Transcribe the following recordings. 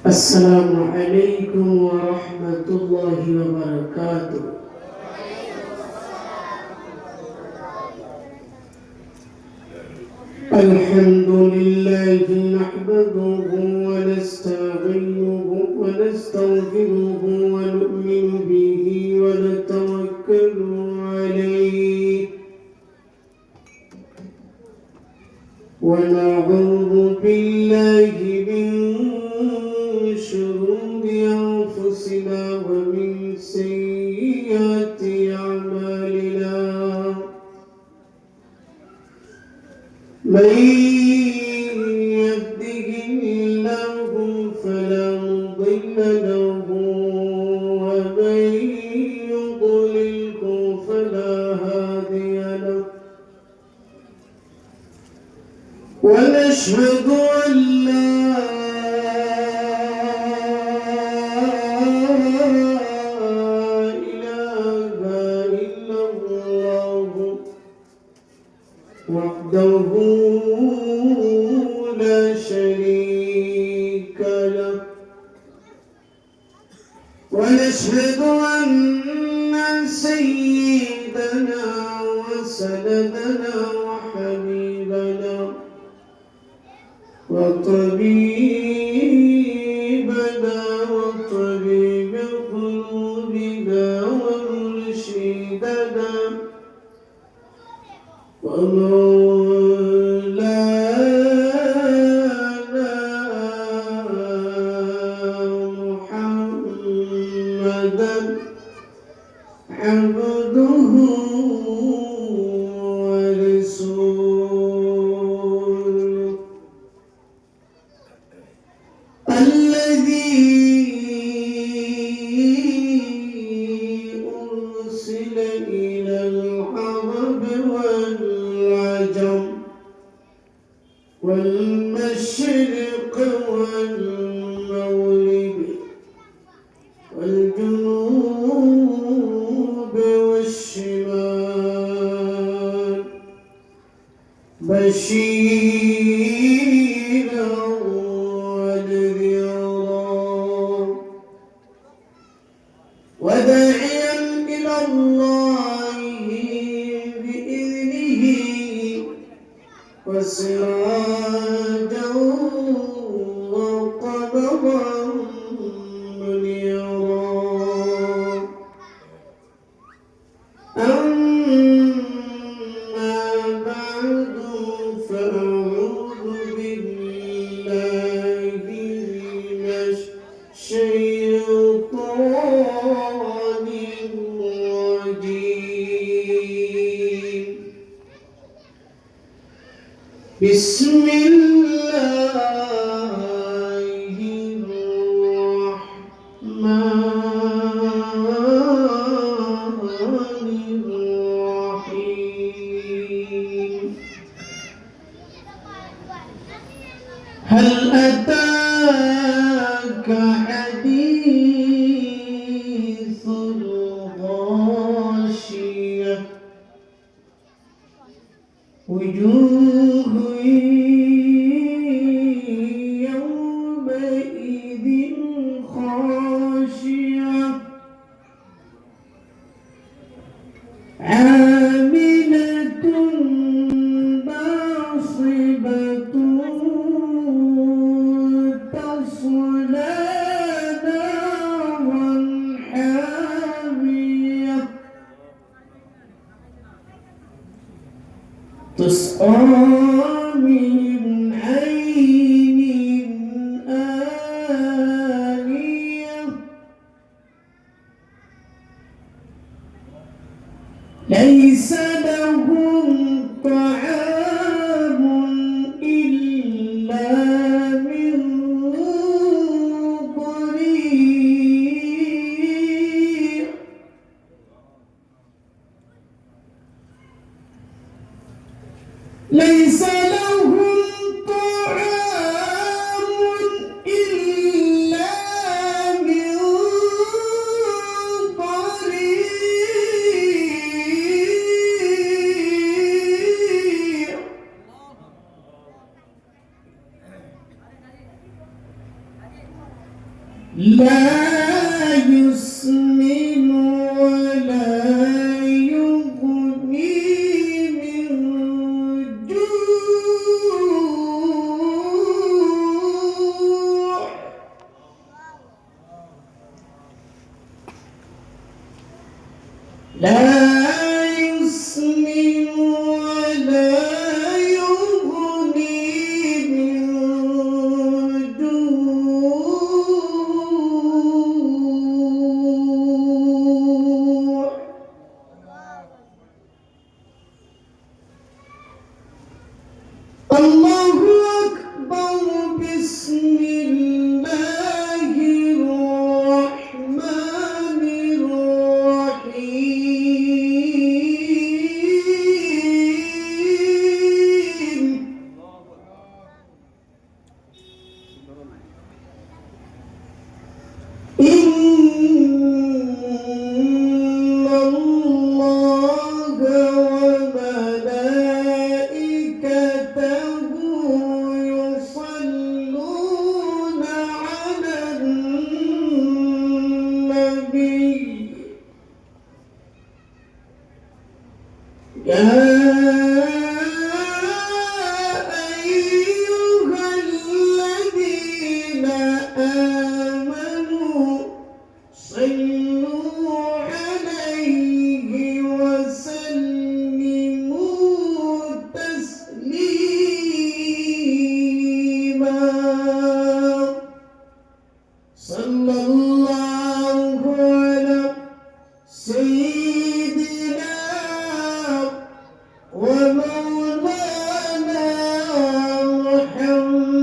السلام عليكم ورحمة الله وبركاته. الحمد لله نحمده ونستعينه ونستغفره ونؤمن به ونتوكل عليه ونعوذ بالله من شرور أنفسنا ومن سيئات أعمالنا من يهده الله فلا مضل له ومن يضلله فلا هادي له ونشهد أن لا إله إلا الله وحده لا شريك له ونشهد أن سيدنا وسندنا وحبيبنا وطبيبنا وطبيب قلوبنا ومرشدنا ومولانا محمدا عبده ورسوله الذي أرسل إلى العرب والعجم والمشرق والمغرب والجنوب والشمال بشيرا ونذيرا وداعيا إلى الله بإذنه وسراجا وقمرا منيرا أما بعد فأعوذ بالله من الشيطان الرجيم بسم الله الرحمن الرحيم هل أتاك حديث الغاشية وجوه يومئذ خاشعة عاملة ناصبة تصلى نارا حامية تسقى من عين آنية ليس لهم طعام إلا من ضريع ليس لا يسمن ولا يغني من جوع لا يسمن ولا يغني من جوع الله أكبر بسم الله الرحمن الرحيم إن الله وملائكته يصلون على النبي يا أيها الذين آمنوا صلوا عليه وسلموا تسليما صلى الله على سيدنا ومولانا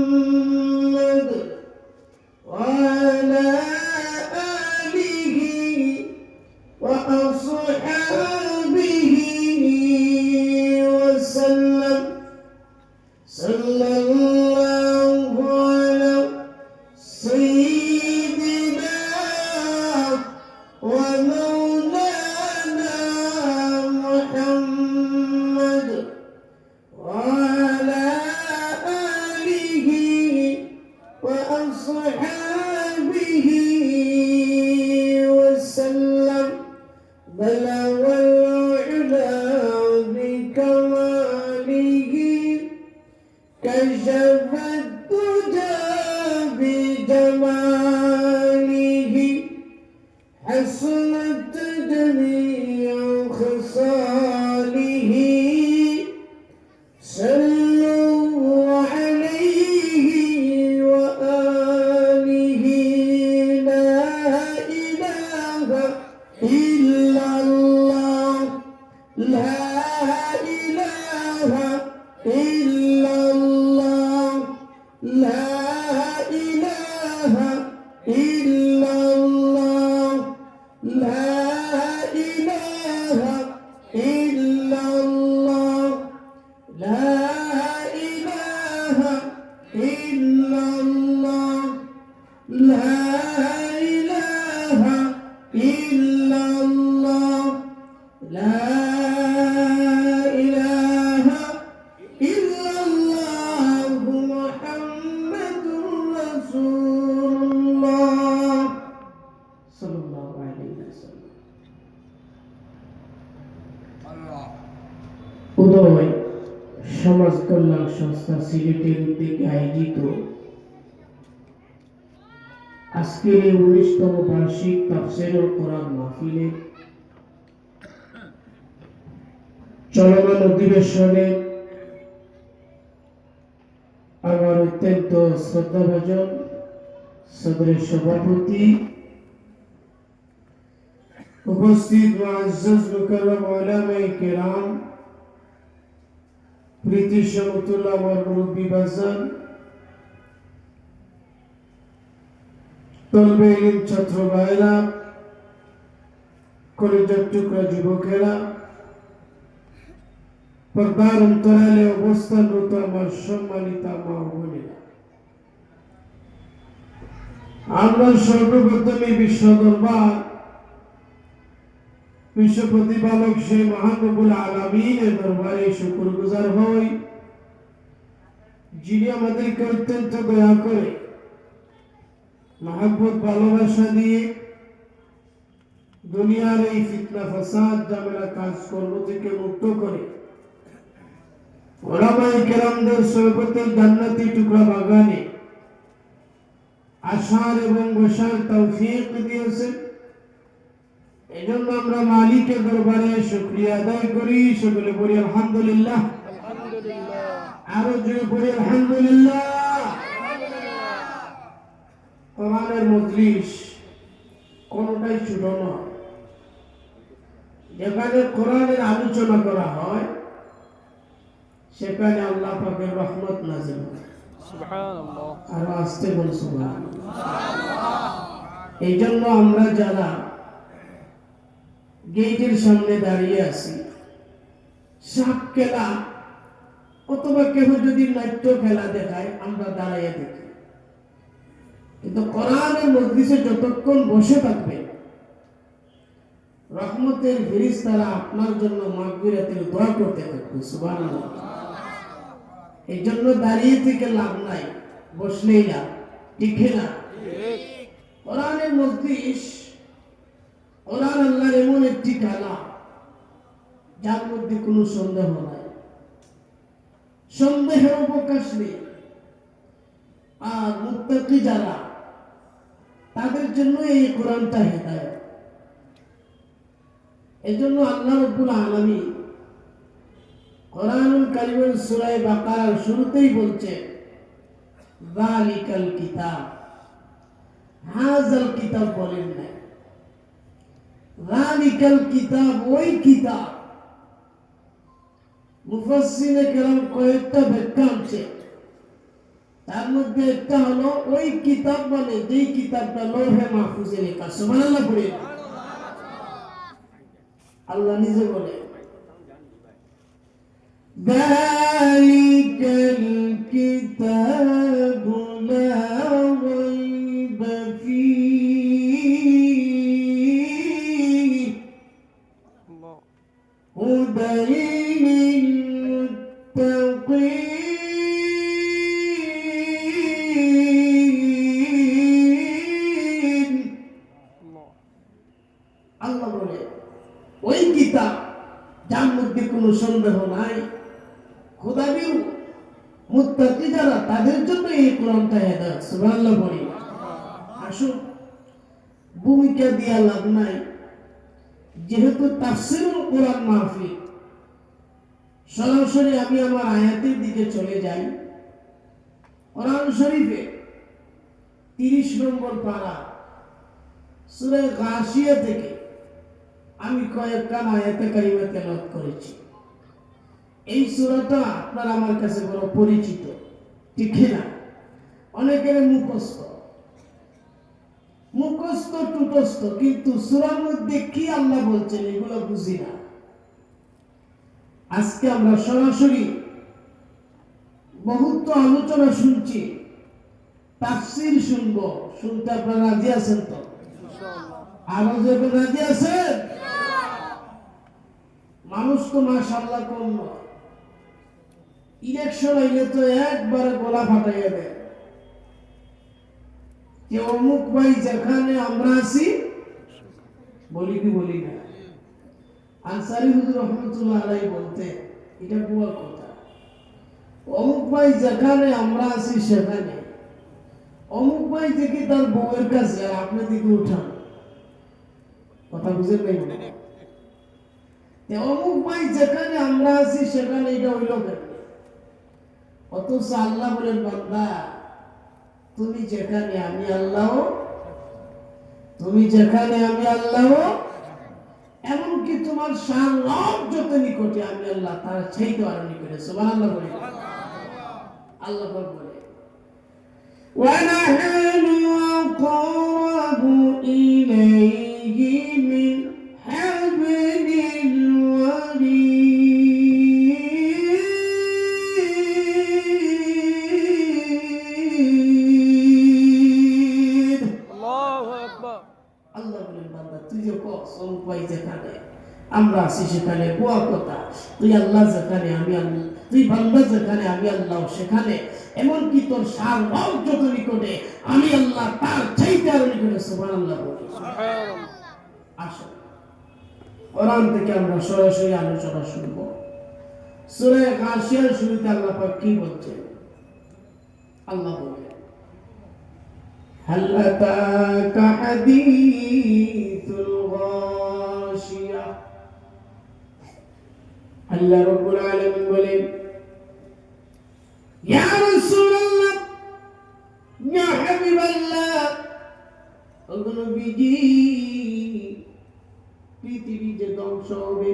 محمد وعلى آله وأصحابه وسلم صلى الله على سيدنا ومولانا محمد وعلى آله وأصحابه وسلم بلغ العلا بكماله كشف الدجى بجماله حسنت جميع خصاله صلوا عليه وآله لا إله إلا الله لا إله إلا الله لا إله إلا الله لا إله إلا الله لا إله إلا الله لا إله إلا الله لا إله إلا الله محمد رسول الله صلى الله عليه وسلم উদয় সমাজ কল্যাণ সংস্থা সিলেটের উদ্যোগে আয়োজিত আজকের এই 19তম বার্ষিক তাফসীরুল কোরআন মাহফিলে চলমান অধিবেশনে আমার অত্যন্ত শ্রদ্ধাভাজন সদরের সভাপতি উপস্থিত মুআজ্জাজ মুকাররম উলামায়ে কেরাম প্রীতি সমতুল্য আমার মুরব্বী বাজান তলবে ইলম ছাত্র ভাইরা কলেজের টুকরা যুবকেরা পর্দার অন্তরালে অবস্থানরত আমার সম্মানিতা মা ও বোনেরা আমরা সর্বপ্রথমে বিশ্ব দরবার বিশ্ব প্রতিপালক সেই মহান রব্বুল আলামিনের দরবারে শুকরগুজার হই যিনি আমাদেরকে অত্যন্ত দয়া করে মহব্বত ভালোবাসা দিয়ে দুনিয়ার এই ফিতনা ফাসাদ ঝামেলা কাজকর্ম থেকে মুক্ত করে ওলামায়ে কেরামদের সোহবতে জান্নাতি টুকরা বাগানে আসার এবং বসার তৌফিক দিয়েছেন। এজন্য আমরা মালিকের দরবারে শুকরিয়া আদায় করি। সকলে বলি আলহামদুলিল্লাহ। আরো জোরে বলি আলহামদুলিল্লাহ। কোরআনের মজলিস কোনটাই ছোট নয়। যেখানে কোরআনের আলোচনা করা হয় সেখানে আল্লাহ পাকের রহমত নাযিল হয়। সুবহানাল্লাহ। আর আস্তে বল সুবহানাল্লাহ। এই জন্য আমরা যারা গেটের সামনে দাঁড়িয়ে আছি, সাপ খেলা অথবা কেউ যদি নাট্য খেলা দেখায় আমরা দাঁড়াইয়া দেখি, কিন্তু কোরআনের মজলিসে যতক্ষণ বসে থাকবে রহমতের ফেরেশতারা আপনার জন্য মাগফিরাতের দোয়া করতে থাকবে। সুবহানাল্লাহ। এই জন্য দাঁড়িয়ে থেকে লাভ নাই, বসলেই লাভ, ঠিক না? কোরআনের মজলিস, কোরআন আল্লাহর এমন একটি খেলা যার মধ্যে কোনো সন্দেহ নাই, সন্দেহের অবকাশ নেই। আর মুত্তাকি যারা, তাদের জন্য এই কোরআনটা হেদায়েত। এজন্য আল্লাহ রাব্বুল আলামিন কোরআনুল কারীমের সূরা বাকারার শুরুতেই বলছেন যালিকাল কিতাব, হাযাল কিতাব বলেন না, যালিকাল কিতাব ওই কিতাব। মুফাসসিরে কেরাম কয়েকটা ব্যাখ্যা আছে, তার মধ্যে একটা হলো ওই কিতাব মানে যেই কিতাবটা লৌহে মাহফুজে লেখা। সুবহানাল্লাহ পড়ে আল্লাহ নিজে বলে যালিকাল কিতাবু লা রাইবা ফীহি হুদাল লিল মুত্তাকিন। আল্লাহ বলে ওই কিতাব যার মধ্যে কোনো সন্দেহ নাই, খোদাবিউ মুত্তাকি যারা তাদের জন্য এই কোরআনটা হেদায়েত। সুবহানাল্লাহ বলি। আসুন, ভূমিকা দিয়া লাভ নাই, যেহেতু তাফসীরুল কোরআন মাহফিল, সরাসরি আমি আমার আয়াতের দিকে চলে যাই। কোরআন শরীফে 30 নম্বর পারা সূরা গাশিয়া থেকে আমি কয়েকটা আয়াতে কারিমা তেলাওয়াত করেছি। এই সূরাটা আপনার আমার কাছে বড় পরিচিত, ঠিক না? অনেকের মুখস্থ টুটস্থ, কিন্তু সূরার মধ্যে কি আল্লাহ বলছেন এগুলো বুঝি না। আজকে আমরা সরাসরি বহুত আলোচনা শুনছি, তাফসীর শুনবো, শুনতে আপনারা রাজি আছেন তো? আরো যাবেন, রাজি আছেন? মানুষ তো মাশাআল্লাহ কম নয়। ইলেকশন আইলে তো একবারে গলা ফাটাইয়া দেয় যে অমুক ভাই যেখানে আমরা আছি, বলি কি বলি না? আনসারী হুজুর রহমাতুল্লাহ আলাইহি বলতে, এটা বুয়া কথা, অমুক ভাই যেখানে আমরা আছি সেখানে, অমুক ভাই দেখি তার বউয়ের কাছে আর আপনি দিকে উঠান, কথা বুঝেন নাই? অমুক ভাই যেখানে আমরা আছি সেখানে, এটা হইল কেন? অথচ আল্লাহ বলেন বান্দা তুমি যেখানে আমি আল্লাহ, তুমি যেখানে আমি আল্লাহ, এমনকি তোমার শান যত নিকটে আমি আল্লাহ তার চাইতে আরো নিকটে। সুবহানাল্লাহ বলে আল্লাহ বলে ওয়ানাহানু আকারাবু ইলাইহি মিন হাবলিল ওয়ারিদ। আল্লাহু আকবার। আল্লাহ বলেন বান্দা তুই যে কই যেখানে আমরা আছি সেখানে বুয়া কথা, তুই আল্লাহ যেখানে আমি আল্লাহ তুই বান্দা যেখানে আমি আল্লাহ সেখানে, এমনকি তোর সার যত নিকটে আমি আল্লাহ তার চাইতে আরো নিকটে। সুবহানাল্লাহ বলি। আসুন কোরআন থেকে আমরা সরাসরি আলোচনা শুনবো। সূরা গাশিয়ার শুরুতে আল্লাহ পাক কি বলছেন? আল্লাহ বলেন, হাল আতাকা হাদিসুল গাশিয়া। আল্লাহ রাব্বুল আলামিন বলেন, ইয়া রাসূলুল্লাহ, ইয়া হাবিবাল্লাহ, ও নবীজি, পৃথিবী যে ধ্বংস হবে,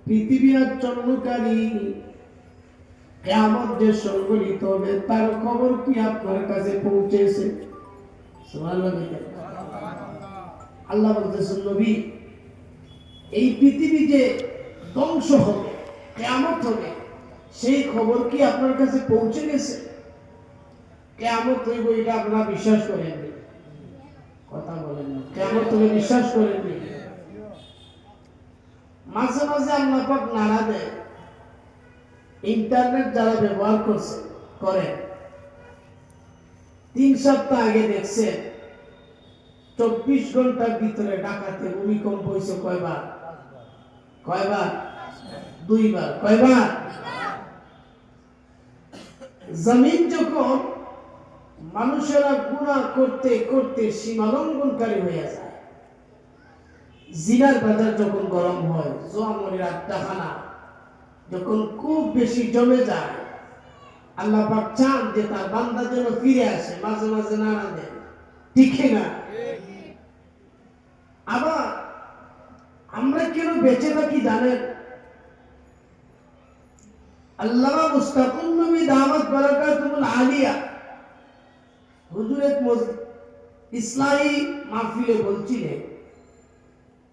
পৃথিবী আচ্ছন্নকারী, কিয়ামত যে সংঘটিত হবে, তার খবর কি আপনার কাছে পৌঁছেছে? সুবহানাল্লাহ। আল্লাহ বলতেছেন, নবী, এই পৃথিবী যে ধ্বংস হবে, কিয়ামত হবে, সেই খবর কি আপনার কাছে পৌঁছে গেছে? কিয়ামত হইব এটা আপনারা বিশ্বাস করেননি? কথা বলেন না। কিয়ামত হইব বিশ্বাস করেননি? মাঝে মাঝে আল্লাহ পাক নাড়া দেয়। ইন্টারনেট যারা ব্যবহার করেন, 3 সপ্তাহ আগে দেখছেন 24 ঘন্টার ভিতরে ঢাকাতে ভূমিকম্প হয়েছে কয়বার? 2 বার। কয়বার? জমিন যখন মানুষেরা গুনাহ করতে করতে সীমালঙ্ঘনকারী হয়ে যায়, জিনার বাজার যখন গরম হয়, জোয়ামরির আড্ডাখানা যখন খুব বেশি জমে যায়, আল্লাহ পাক চান যে তার বান্দা যেন ফিরে আসে, মাঝে মাঝে নাড়া দেন, ঠিক না? আবার আমরা কেন বেঁচে থাকি জানেন? আল্লামা মুস্তাকুম নবী দামাত বারাকাতুল আলিয়া হুজুর এক ইসলামী মাহফিলে বলছিলেন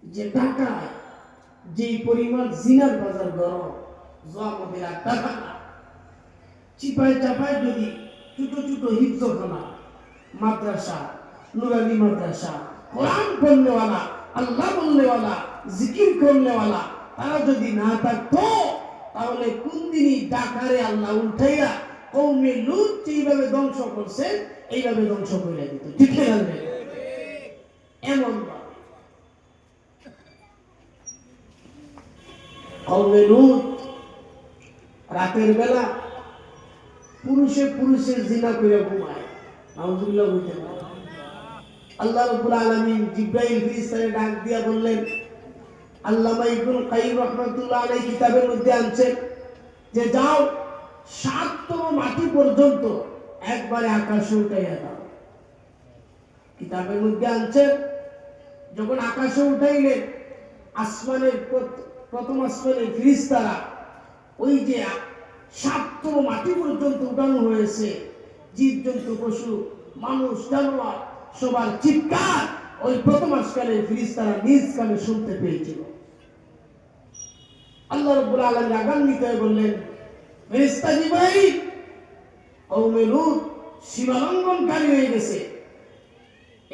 যে ঢাকায় যে পরিমাণ জিনার বাজার গরম, জোয়ামদের আড্ডাখানা, চিপায় চাপায় যদি ছোট ছোট হিফজখানা, মাদ্রাসা, নুরানি মাদ্রাসা, কোরআন পড়নেওয়ালা, আল্লাহ বলনেওয়ালা, জিকির করনেওয়ালা তারা যদি না থাকতো, তাহলে কোন দিনই ঢাকারে আল্লাহ উঠাইয়া কওমে লূত যেভাবে ধ্বংস করছে এইভাবে ধ্বংস করে দিত, ঠিক না? এমন কওমে লূত রাতের বেলা পুরুষে পুরুষের জিনা করে ঘুমায়, নাউজুবিল্লাহ বলতে পারে। আল্লাহ রাব্বুল আলামিন জিবরাইল ফেরেশতাকে ডাক দিয়া বললেন, আল্লামা ইবনুল কাইয়িম রাহমাতুল্লাহ আলাইহি কিতাবের মধ্যে আনছেন যে যাও 7তম মাটি পর্যন্ত একবারে আকাশে উঠাইয়া দাও। কিতাবের মধ্যে আনছেন যখন আকাশে উঠাইলেন, আসমানের প্রথম আসমানের ফেরেশতারা ওই যে 7তম মাটি পর্যন্ত উঠানো হয়েছে, জীবজন্তু, পশু, মানুষ, জানোয়ার সবার চিৎকার ওই প্রথম আসমানের ফেরেশতারা নিজ কানে শুনতে পেয়েছিল। আল্লাহ রাব্বুল আলামিন রাগান্বিত হয়ে বললেন, ফেরেশতা জিবরাইল, কওমে লূত সীমালঙ্ঘনকারী হয়ে গেছে,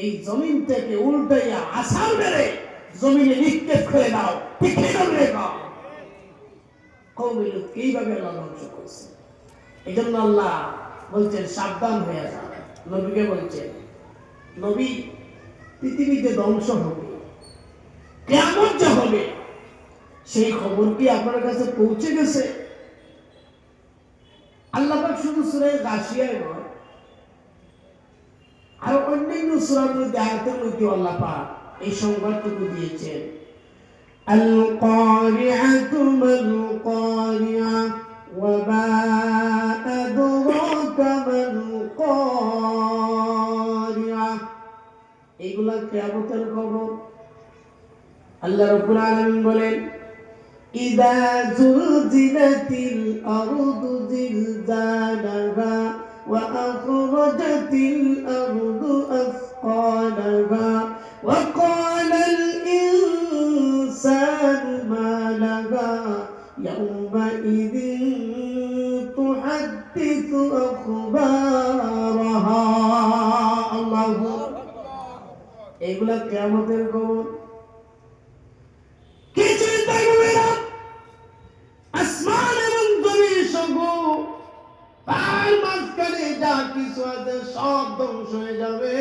এই জমিন থেকে উল্টাইয়া আছাড় মেরে জমিনে নিক্ষেপ করে দাও, পিঠে করে দাও। কওমে লূত এইভাবে আল্লাহ ধ্বংস করেছে। এই জন্য আল্লাহ বলছেন সাবধান হয়ে যাও। নবীকে বলছেন, নবী, পৃথিবীতে ধ্বংস হবে, কিয়ামত যে হবে, সেই খবর কি আপনার কাছে পৌঁছে গেছে? আল্লাহ পাক শুধু সূরা গাশিয়ায় নয়, আর অন্যান্য সূরার মধ্যে, আয়াতের মধ্যে আল্লাহ পাক এই সংবাদটুকু দিয়েছেন, আল কারিআতু মাল কারিআ ওয়া মা আদরাকা মাল কারিআ। এইগুলা কিয়ামতের খবর। আল্লাহ রাব্বুল আলামিন বলেন, ইযা যুলজিলাতিল আরদু জিলজালাহা ওয়া আখরাজাতিল আরদু আসকালাহা ওয়া ক্বালাল ইনসানু মা লাহা ইয়াওমাইযিন তুহাদ্দিসু আখবারাহা। আল্লাহু আকবার। এগুলা কিয়ামতের খবর। আসমান এবং জমিন কিছু আছে সব ধ্বংস হয়ে যাবে,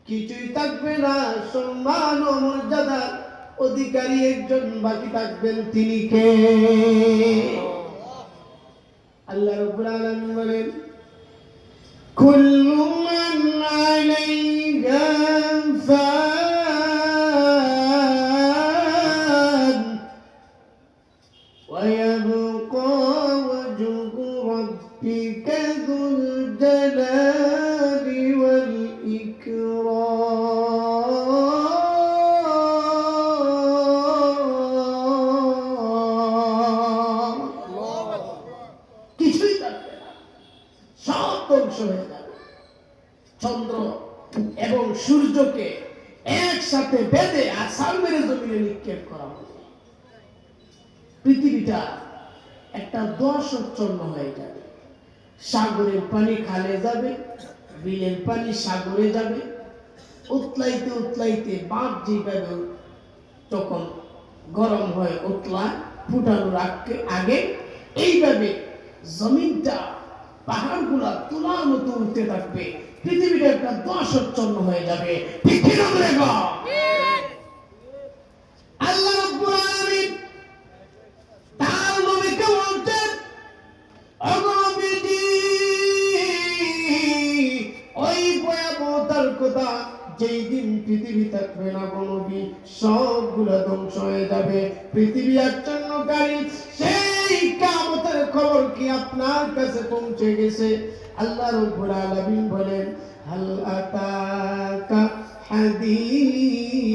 কিছুই থাকবে না। সম্মান ও মর্যাদার অধিকারী একজন বাকি থাকবেন, তিনি কে? আল্লাহ রাব্বুল আলামিন বলেন, কুল্লু মান আলাইহা ফান ওয়া ইয়াবকা ওয়াজহু রাব্বিকা যুল জালালি ওয়াল ইকরাম। কিছুই থাকবে না, সব ধ্বংস হয়ে যাবে। চন্দ্র এবং সূর্যকে একসাথে বেঁধে আছাড় মেরে জমিনে নিক্ষেপ করা হবে। পৃথিবীটা একটা দশচ্ছন্ন হয়ে যাবে। সাগরের পানি খালে যাবে, বিলের পানি সাগরে যাবে, উতলাইতে উতলাইতে বাঁধ যেভাবে তখন গরম হয়ে উতলা ফুটানোর আগে এইভাবে জমিনটা পাহাড়গুলা তুলার মতো উঠতে থাকবে। পৃথিবীটা একটা দশচ্ছন্ন হয়ে যাবে। ঠিক কি না বলে গো? আল্লাহ রাব্বুল আলামিন তার নবীকে বলতেন, ওগো নবীজি, ওই ভয়াবহতার কথা যেই দিন পৃথিবী থাকবে না গো নবী, সবগুলা ধ্বংস হয়ে যাবে। পৃথিবী আচ্ছন্নকারী সেই কিয়ামতের খবর কি আপনার কাছে পৌঁছে গেছে? আল্লাহ রাব্বুল আলামিন বলেন, হাল আতাকা হাদিসুল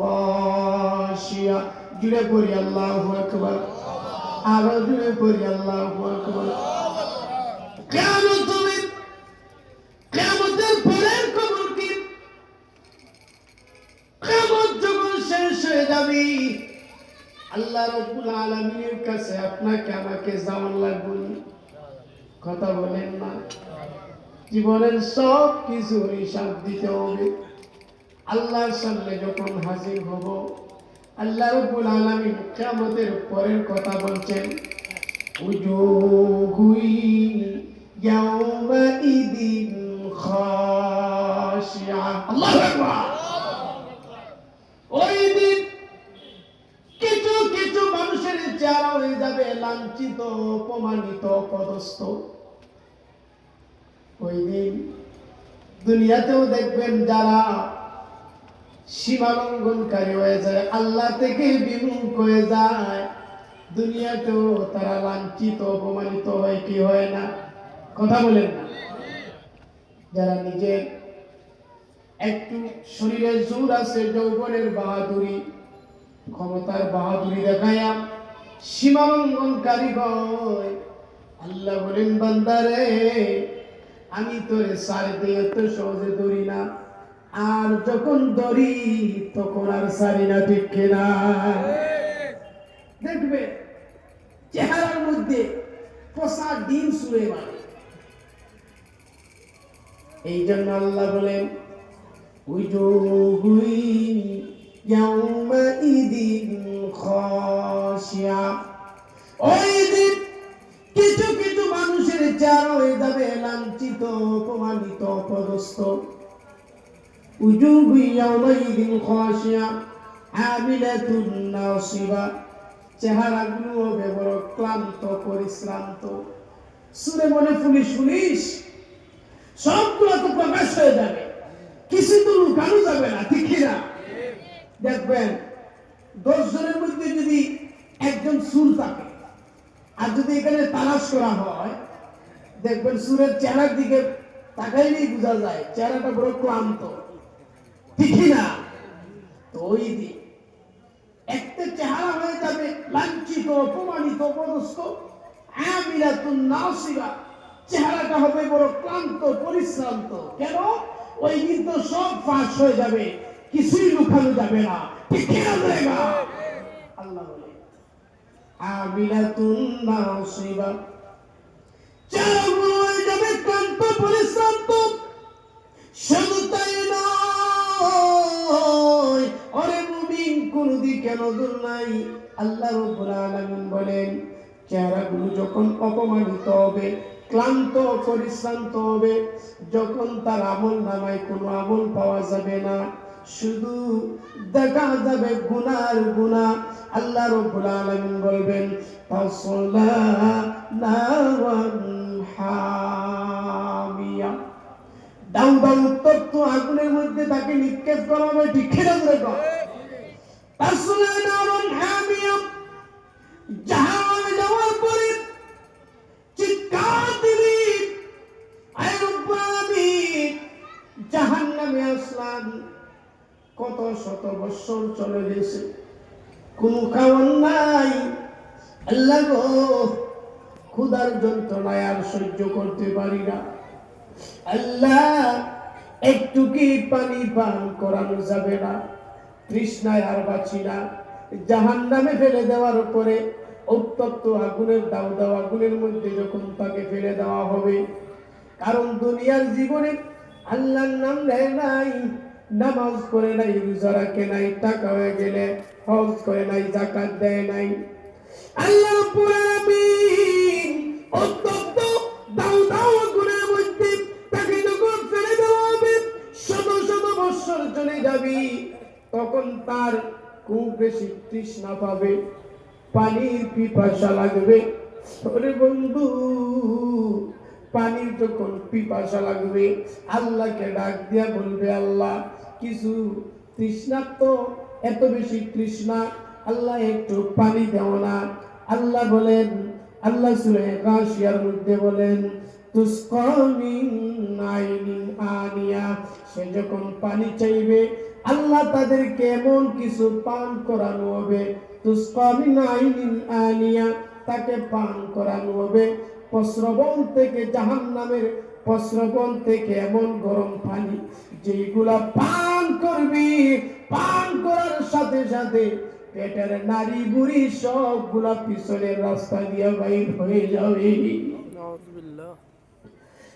গাশিয়া। জুড়ে পড়ি আল্লাহু আকবার, আরো জুড়ে পড়ি আল্লাহু আকবার। কিয়ামতের পরের খবর কি? কিয়ামত যখন শেষ হয়ে যাবে, আল্লাহ রাব্বুল আলামিনের কাছে আপনাকে আমাকে যাওয়ার লাগবে। কথা বলেন না? জীবনের সব কিছু হিসাব দিতে হবে। আল্লাহর সামনে যখন হাজির হব, আল্লাহ রাব্বুল আলামিন কিয়ামতের পরের কথা বলছেন, উজুহুই ইয়াওমাইদিন খাশিয়া। আল্লাহু আকবার। ওই দিন কিছু কিছু মানুষের চেহারা হয়ে যাবে লাঞ্ছিত, অপমানিত, পদস্থ। ওই দিন দুনিয়াতেও দেখবেন যারা সীমা লঙ্ঘনকারী হয়ে যায়, আল্লাহ থেকে বিমুখ হয়ে যায়, দুনিয়াতেও তারা লাঞ্ছিত, অপমানিত হয় কি হয় না? কথা বলেন না? যারা নিজের একটু শরীরের জোর আছে, যৌবনের বাহাদুরি, ক্ষমতার বাহাদুরি দেখায়া সীমা লঙ্ঘনকারী হয়, আল্লাহ বলেন, বান্দারে আমি তোরে সার দিয়ে তো সহজে ধরি না, আর যখন ধরি তখন আর সারি না। ঠিক কিনা? দেখবে চেহারার মধ্যে পচা ডিম ছুঁড়ে মারে। এই জন্য আল্লাহ বলেন, উজুহুই ইয়াওমাইদিন খাশিয়া। ওই দিন কিছু কিছু মানুষের চেহারা হয়ে যাবে লাঞ্ছিত, অপমানিত, অপদস্থ। উজুহুই ইয়াওমাইদিন খাশিয়া আমিলাতুন নাসিবা। চেহারাগুলো হবে বড় ক্লান্ত, পরিশ্রান্ত। শুনে মনে পুলিশ পুলিশ সবগুলো তো প্রকাশ হয়ে যাবে, কিছু তো লুকানো যাবে না। ঠিক না? দেখবেন 10 জনের মধ্যে যদি একজন সুর থাকে, আর যদি এখানে তালাশ করা হয়, দেখবেন সুরের চেহারার দিকে তাকাইলেই বোঝা যায় চেহারাটা বড় ক্লান্ত। ঠিক না? তো ওই দিন একটা চেহারা হয়ে যাবে লাঞ্ছিত, অপমানিত, অপদস্থ। আমিলাতুন নাসিবা, চেহারাটা হবে বড় ক্লান্ত, পরিশ্রান্ত। কেন? ওই দিন তো সব ফাঁস হয়ে যাবে, কিছুই লুকানো যাবে না। ঠিক না বলেগা? আল্লাহ বলে, আমিলাতুন নাসিবা, চেহারাগুলো হয়ে যাবে ক্লান্ত, পরিশ্রান্ত। শুধু তাই নয়, ওরে মুমিন, কোন দিকে নজর নাই। আল্লাহ রাব্বুল আলামিন বলেন, চেহারাগুলো যখন অপমানিত হবে, ক্লান্ত পরিশ্রান্ত হবে, যখন তার আমল নামায় কোনো আমল পাওয়া যাবে না, শুধু দেখা যাবে গুনার গুনাহ। আল্লাহ রাব্বুল আলামিন বলবেন তাসলা নারান হামিয়া, দাউ দাউ উত্তপ্ত আগুনের মধ্যে তাকে নিক্ষেপ করা হবে। ঠিক খেলা করে কর, তাসলা নারান হামিয়া। জাহান্নামে যাওয়ার পরে চিৎকার দিবি, আয় রব্বুল আলামিন, জাহান্নামে আসলাম, কত শত বছর চলে গেছে, কোনো খাওয়ার নাই, আল্লাহ গো ক্ষুধার যন্ত্রণায় আর সহ্য করতে পারি না, আল্লাহ একটু কি পানি পান করানো যাবে না, তৃষ্ণায় আর বাঁচি না। জাহান্নামে ফেলে দেওয়ার পরে উত্তপ্ত আগুনের দাউ দাউ আগুনের মধ্যে যখন তাকে ফেলে দেওয়া হবে, কারণ দুনিয়ার জীবনে আল্লাহর নাম নেয় নাই, নামাজ পড়ে নাই, রোজা রাখে নাই, টাকা হয়ে গেলে হজ করে নাই, যাকাত দেয় নাই, আল্লাহ রাব্বুল আলামিন উত্তপ্ত দাউ দাউ আগুনের মধ্যে তাকে যখন ফেলে দেওয়া হবে, শত শত বছর চলে যাবি, তখন তার খুব বেশি তৃষ্ণা পাবে, পানির পিপাসা লাগবে। ওরে বন্ধু, পানির যখন পিপাসা লাগবে, আল্লাহকে ডাক দিয়া বলবে, আল্লাহ কিছু তৃষ্ণার্ত, এত বেশি তৃষ্ণা, আল্লাহ একটু পানি দেও না। আল্লাহ বলেন, আল্লাহ সূরা গাশিয়ার মধ্যে বলেন তুসকা মিন আইনিন আনিয়া, সে যখন পানি চাইবে আল্লাহ তাদেরকে এমন কিছু পান করানো হবে, তুসকা মিন আইনিন আনিয়া, তাকে পান করানো হবে প্রস্রবণ থেকে, জাহান্নামের প্রস্রবণ থেকে এমন গরম পানি, যেগুলা পান করবি, পান করার সাথে সাথে পেটের নারী বুড়ি সবগুলা পিছনের রাস্তা দিয়ে বাইর হয়ে যাবে।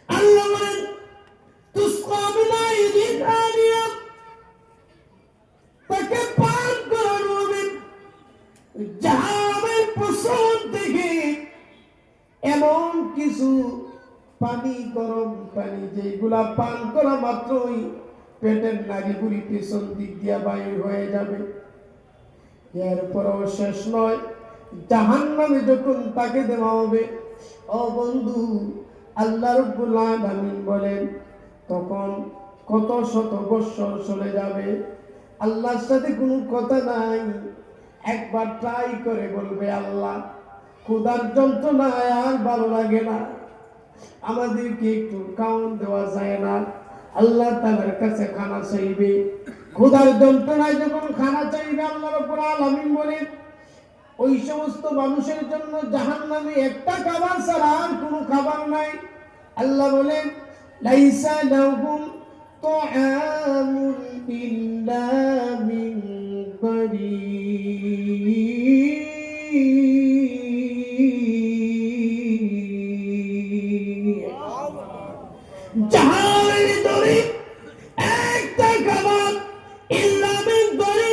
আল্লাহ বলেন তুসকা মিন আইনিন আনিয়া, তাকে পান করানো হবে জাহান্নামের প্রস্রবণ থেকে এমন কিছু পানি, গরম পানি, যেগুলা পান করা মাত্রই পেটের নারী বুড়ি পেছন দিক দিয়া বাইর হয়ে যাবে। এরপরও শেষ নয়, জাহান্নামে যখন তাকে দেওয়া হবে, ও বন্ধু, আল্লাহ রাব্বুল আলামিন বলেন তখন কত শত বছর চলে যাবে, আল্লাহর সাথে কোনো কথা নাই, একবার ট্রাই করে বলবে, আল্লাহ ক্ষুধার যন্ত্রণায় আর ভালো লাগে না, আমাদেরকে একটু খাওয়ান দেওয়া যায় না। আল্লাহ তাআলার কাছে খানা চাইবে, ক্ষুধার যন্ত্রণায় যখন খানা চাইবে, আল্লাহ রাব্বুল আলামিন বলেন ওই সমস্ত মানুষের জন্য জাহান্নামে একটা খাবার ছাড়া আর কোনো খাবার নাই। আল্লাহ বলেন লাইসা লাহুম তুআমুন ইল্লা মিন বারি, জাহান্নামের ভিতরে একটা খাবার, ইল্লা মিন বারি,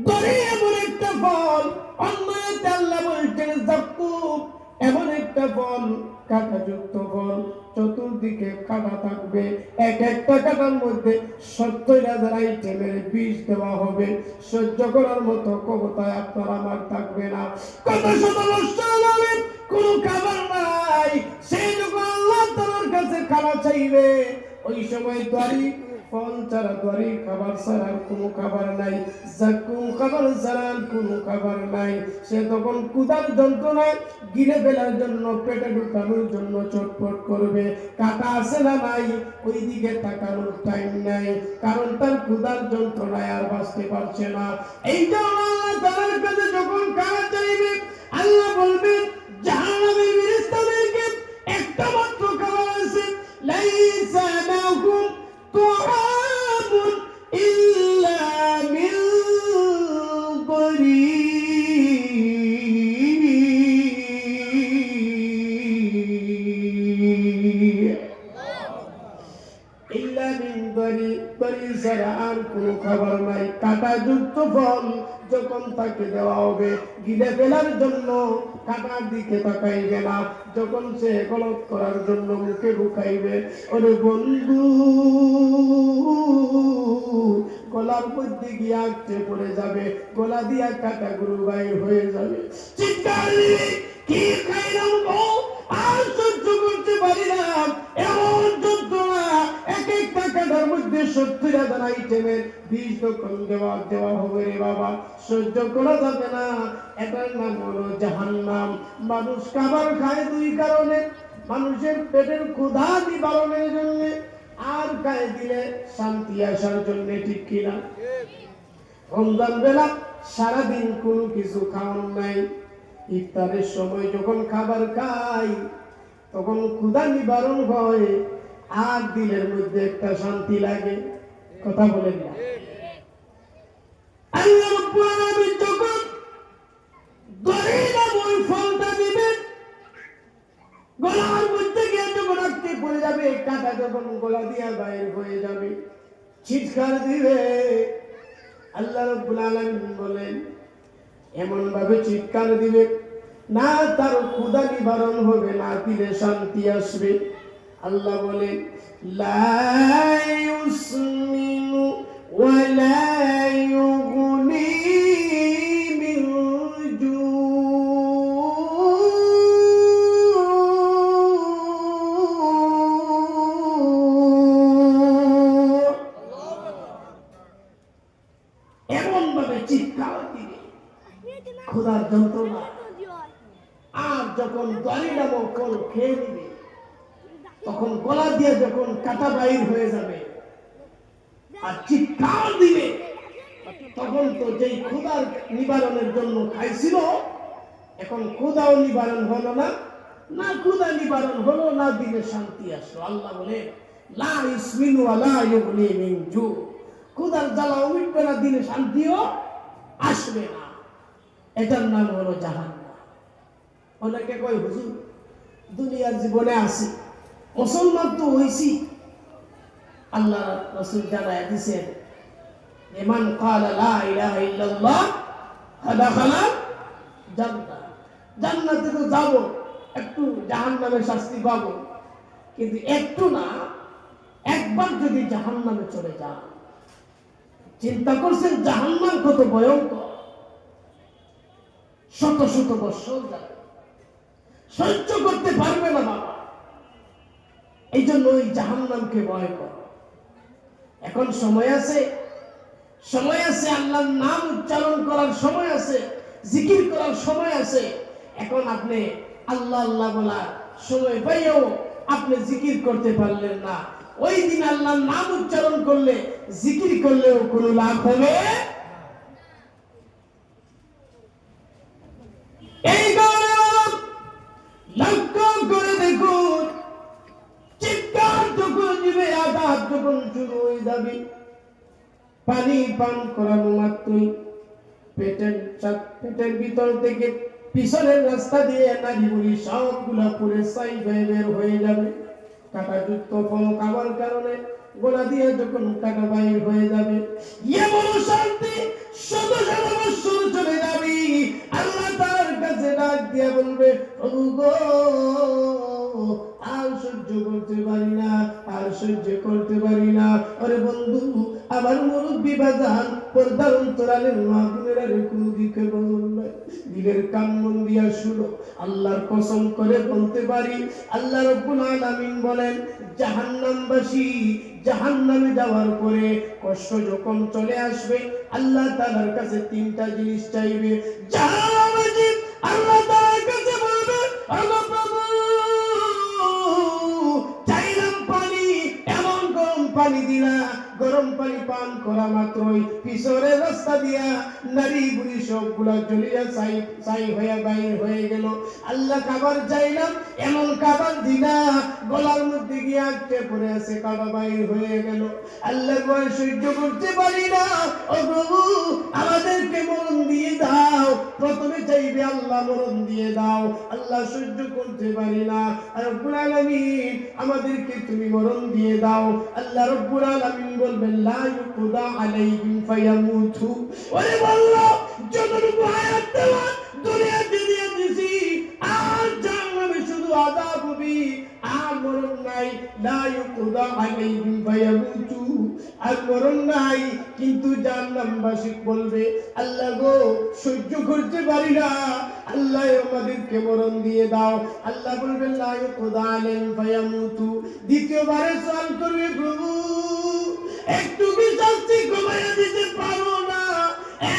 বারি এমন একটা ফল, অন্যতে আল্লাহ বলছেন যাক্কুম, এমন একটা ফল, কাঁটাযুক্ত ফল, চতুর্দিকে কাঁটা থাকবে, এক একটা কাঁটার মধ্যে 70,000 আইটেমের বিষ দেওয়া হবে, সহ্য করার মতো ক্ষমতায় আপনার আমার থাকবে না, কত শত বছর যাবে, কোনো খাবার নাই। সেই যখন আল্লাহ তাআলার কাছে খাবার চাইবে, ওই সময় দাঁড়ি ফল ছাড়া, দাঁড়ি খাবার ছাড়া কোনো খাবার নাই, যাকুম খাবার ছাড়া কোনো খাবার নাই। সে তখন ক্ষুধার যন্ত্রণায় গিলে ফেলার জন্য, পেটে ঢুকানোর জন্য চটপট করবে, কাটা আছে না নাই ওই দিকে তাকানোর টাইম নাই, কারণ তার ক্ষুধার যন্ত্রণায় আর বাঁচতে পারছে না। এই জন্য আল্লাহ তাআলার কাছে যখন খাবার চাইবে, আল্লাহ বলবেন জাহান্নামের ফেরেশতাদেরকে একটা মাত্র খাবার আছে, লাইসা লাহুম তুআমুন ইল্লা মিন বারি, ইল্লা ইল্লা মিন দরি, দরি ছাড়া আর কোনো খাবার নাই। কাঁটাযুক্ত ফল যখন তাকে দেওয়া হবে, গিলে ফেলার জন্য কাঁটার দিকে তাকাইবে না, যখন সে গলত করার জন্য মুখে ঢুকাইবে, ওরে বন্ধু গলার মধ্যে গিয়ে আটকে পড়ে যাবে, গলা দিয়া কাঁটাগুলো বাইর হয়ে যাবে। চিৎকার দিবে, কি খাইলাম গো, আর সহ্য করতে পারি না, এমন যন্ত্রণা। এক একটা কাঁটার মধ্যে 70,000 আইটেমের বীজ যখন দেওয়া হবে রে বাবা, সহ্য করা যাবে না। এটার নাম হলো জাহান্নাম। মানুষ খাবার খায় দুই কারণে, মানুষের পেটের ক্ষুধা নিবারণের জন্য, আর গায়ে দিলে শান্তি আসার জন্য, ঠিক কিনা? রমজান বেলা সারাদিন কোনো কিছু খাওয়ার নাই, ইফতারের সময় যখন খাবার খাই তখন ক্ষুধা নিবারণ হয়, আর দিলের মধ্যে একটা শান্তি লাগে। কথা বলেন না? আল্লাহ রাব্বুল আলামিন যখন দরিদ্র ওই ফলটা দিবেন, গলার মধ্যে গিয়ে যখন আটকে পড়ে যাবে, কাঁটা যখন গলা দিয়া বাইর হয়ে যাবে, চিৎকার দিবে। আল্লাহ রাব্বুল আলামিন বলেন এমন ভাবে চিৎকার দিবে, না তার ক্ষুধা নিবারণ হবে, না দিলে শান্তি আসবে। আল্লাহ বলেন লা ইউসমিনু ওয়া লা ইউগনি মিন জু। এমন ভাবে চিৎকার দিবে, ক্ষুধার যন্ত্রণা। আর যখন দরি নামক ফল খেয়ে নিবে, তখন গলা দিয়ে যখন কাঁটা বাইর হয়ে যাবে আর চিৎকার দিবে, তখন তো যেই ক্ষুধার নিবারণের জন্য খাইছিল, এখন ক্ষুধাও নিবারণ হলো না, না ক্ষুধা নিবারণ হলো, না দিলে শান্তি আসলো। আল্লাহ বলে লা ইসমিনু ওয়া লা ইউগনি মিন জু। ক্ষুধার জ্বালাও মিটবে না, দিলে শান্তিও আসবে না। এটার নাম হলো জাহান্নাম। অনেকে কয় হুজুর দুনিয়ার জীবনে আছি, মুসলমান তো হইছি, আল্লাহ রাসূল জানায় দিয়েছেন মান ক্বালা লা ইলাহা ইল্লাল্লাহ দাখালা জান্নাহ। জান্নাতে তো যাব, একটু জাহান্নামের শাস্তি পাবো, কিন্তু একটু না, একবার যদি জাহান্নামে চলে যান, চিন্তা করছেন জাহান্নাম কত ভয়ঙ্কর, শত শত বছর যাবে, সহ্য করতে পারবে না বাবা। এই জন্য ওই জাহান্নামকে ভয় কর। এখন সময় আছে, সময় আছে, আল্লাহর নাম উচ্চারণ করার সময় আছে, জিকির করার সময় আছে। এখন আপনি আল্লাহ আল্লাহ বলার সময় পাইও আপনি জিকির করতে পারলেন না, ওই দিন আল্লাহর নাম উচ্চারণ করলে, জিকির করলেও কোনো লাভ হবে। এই লক্ষ্য করে দেখুন, চিৎকার যখন দিবে, আঘাত যখন শুরু হয়ে যাবে, পানি পান করানো মাত্রই পেটের ভিতর থেকে পিছনের রাস্তা দিয়ে নারী বুড়ি সবগুলা পুরে সাই বের হয়ে যাবে। কাঁটাযুক্ত ফল খাবার কারণে গোলা দিয়ে যখন কাঁটা বাইর হয়ে যাবে, এমন শান্তি শত শত বছর চলে যাবে। আল্লাহ তার কাছে ডাক দিয়ে বলবে ওগো আর সহ্য করতে পারি না, আর সহ্য করতে পারি না। আরে বন্ধু আমার মুরব্বী বাজান, পর্দার অন্তরালের মা বোনেরা রে, কোনো দিকে বদল নাই, দিলের কান মন দিয়া শুনো। আল্লাহর কসম করে বলতে পারি, আল্লাহ রাব্বুল আলামিন বলেন জাহান্নামবাসী জাহান্নামে যাওয়ার পরে কষ্ট যখন চলে আসবে, আল্লাহ তাআলার কাছে তিনটা জিনিস চাইবে। জাহান্নামবাসী আল্লাহ তাআলার কাছে বলবে আল্লাহ প্রভু চাইলাম পানি, এমন গরম পানি দিলা, গরম পানি পান করা মাত্রই পিছনের রাস্তা দিয়া নারী বুড়ি সবগুলা জ্বলিয়া ছাই হয়ে বাইর হয়ে গেল। আল্লাহ খাবার চাইলাম, এমন খাবার দিলা, গলার মধ্যে গিয়ে আটকে পড়ে আছে, কাটা বাইর হয়ে গেল। আল্লাহ ভয় সহ্য করতে পারি না, ও প্রভু আমাদেরকে মরণ দিয়ে দাও। প্রথমে চাইবে আল্লাহ মরণ দিয়ে দাও, আল্লাহ সহ্য করতে পারি না, আর রব্বুল আলামিন আমাদেরকে তুমি মরণ দিয়ে দাও। আল্লাহ রাব্বুল আলামিন বলবেন লা ইউকদা আলাইহিম ফায়ামুতু। ওরে বললো যতটুকু হায়াত দেওয়া দুনিয়াতে দিয়ে দিছি, আর জাহান্নামে শুধু আযাব হবে, আর মরণ নাই। লা ইউকদা আলাইহিম ফায়ামুতু, আর মরণ নাই। কিন্তু জাহান্নামবাসী বলবে আল্লাহ গো সহ্য করতে পারি না, আল্লাহ আমাদেরকে মরণ দিয়ে দাও। আল্লাহ বলবেন লা ইউকদা আলাইহিম ফায়ামুতু। দ্বিতীয়বারে সওয়াল করবে প্রভু একটু কি শাস্তি কমাইয়া দিতে পারো না?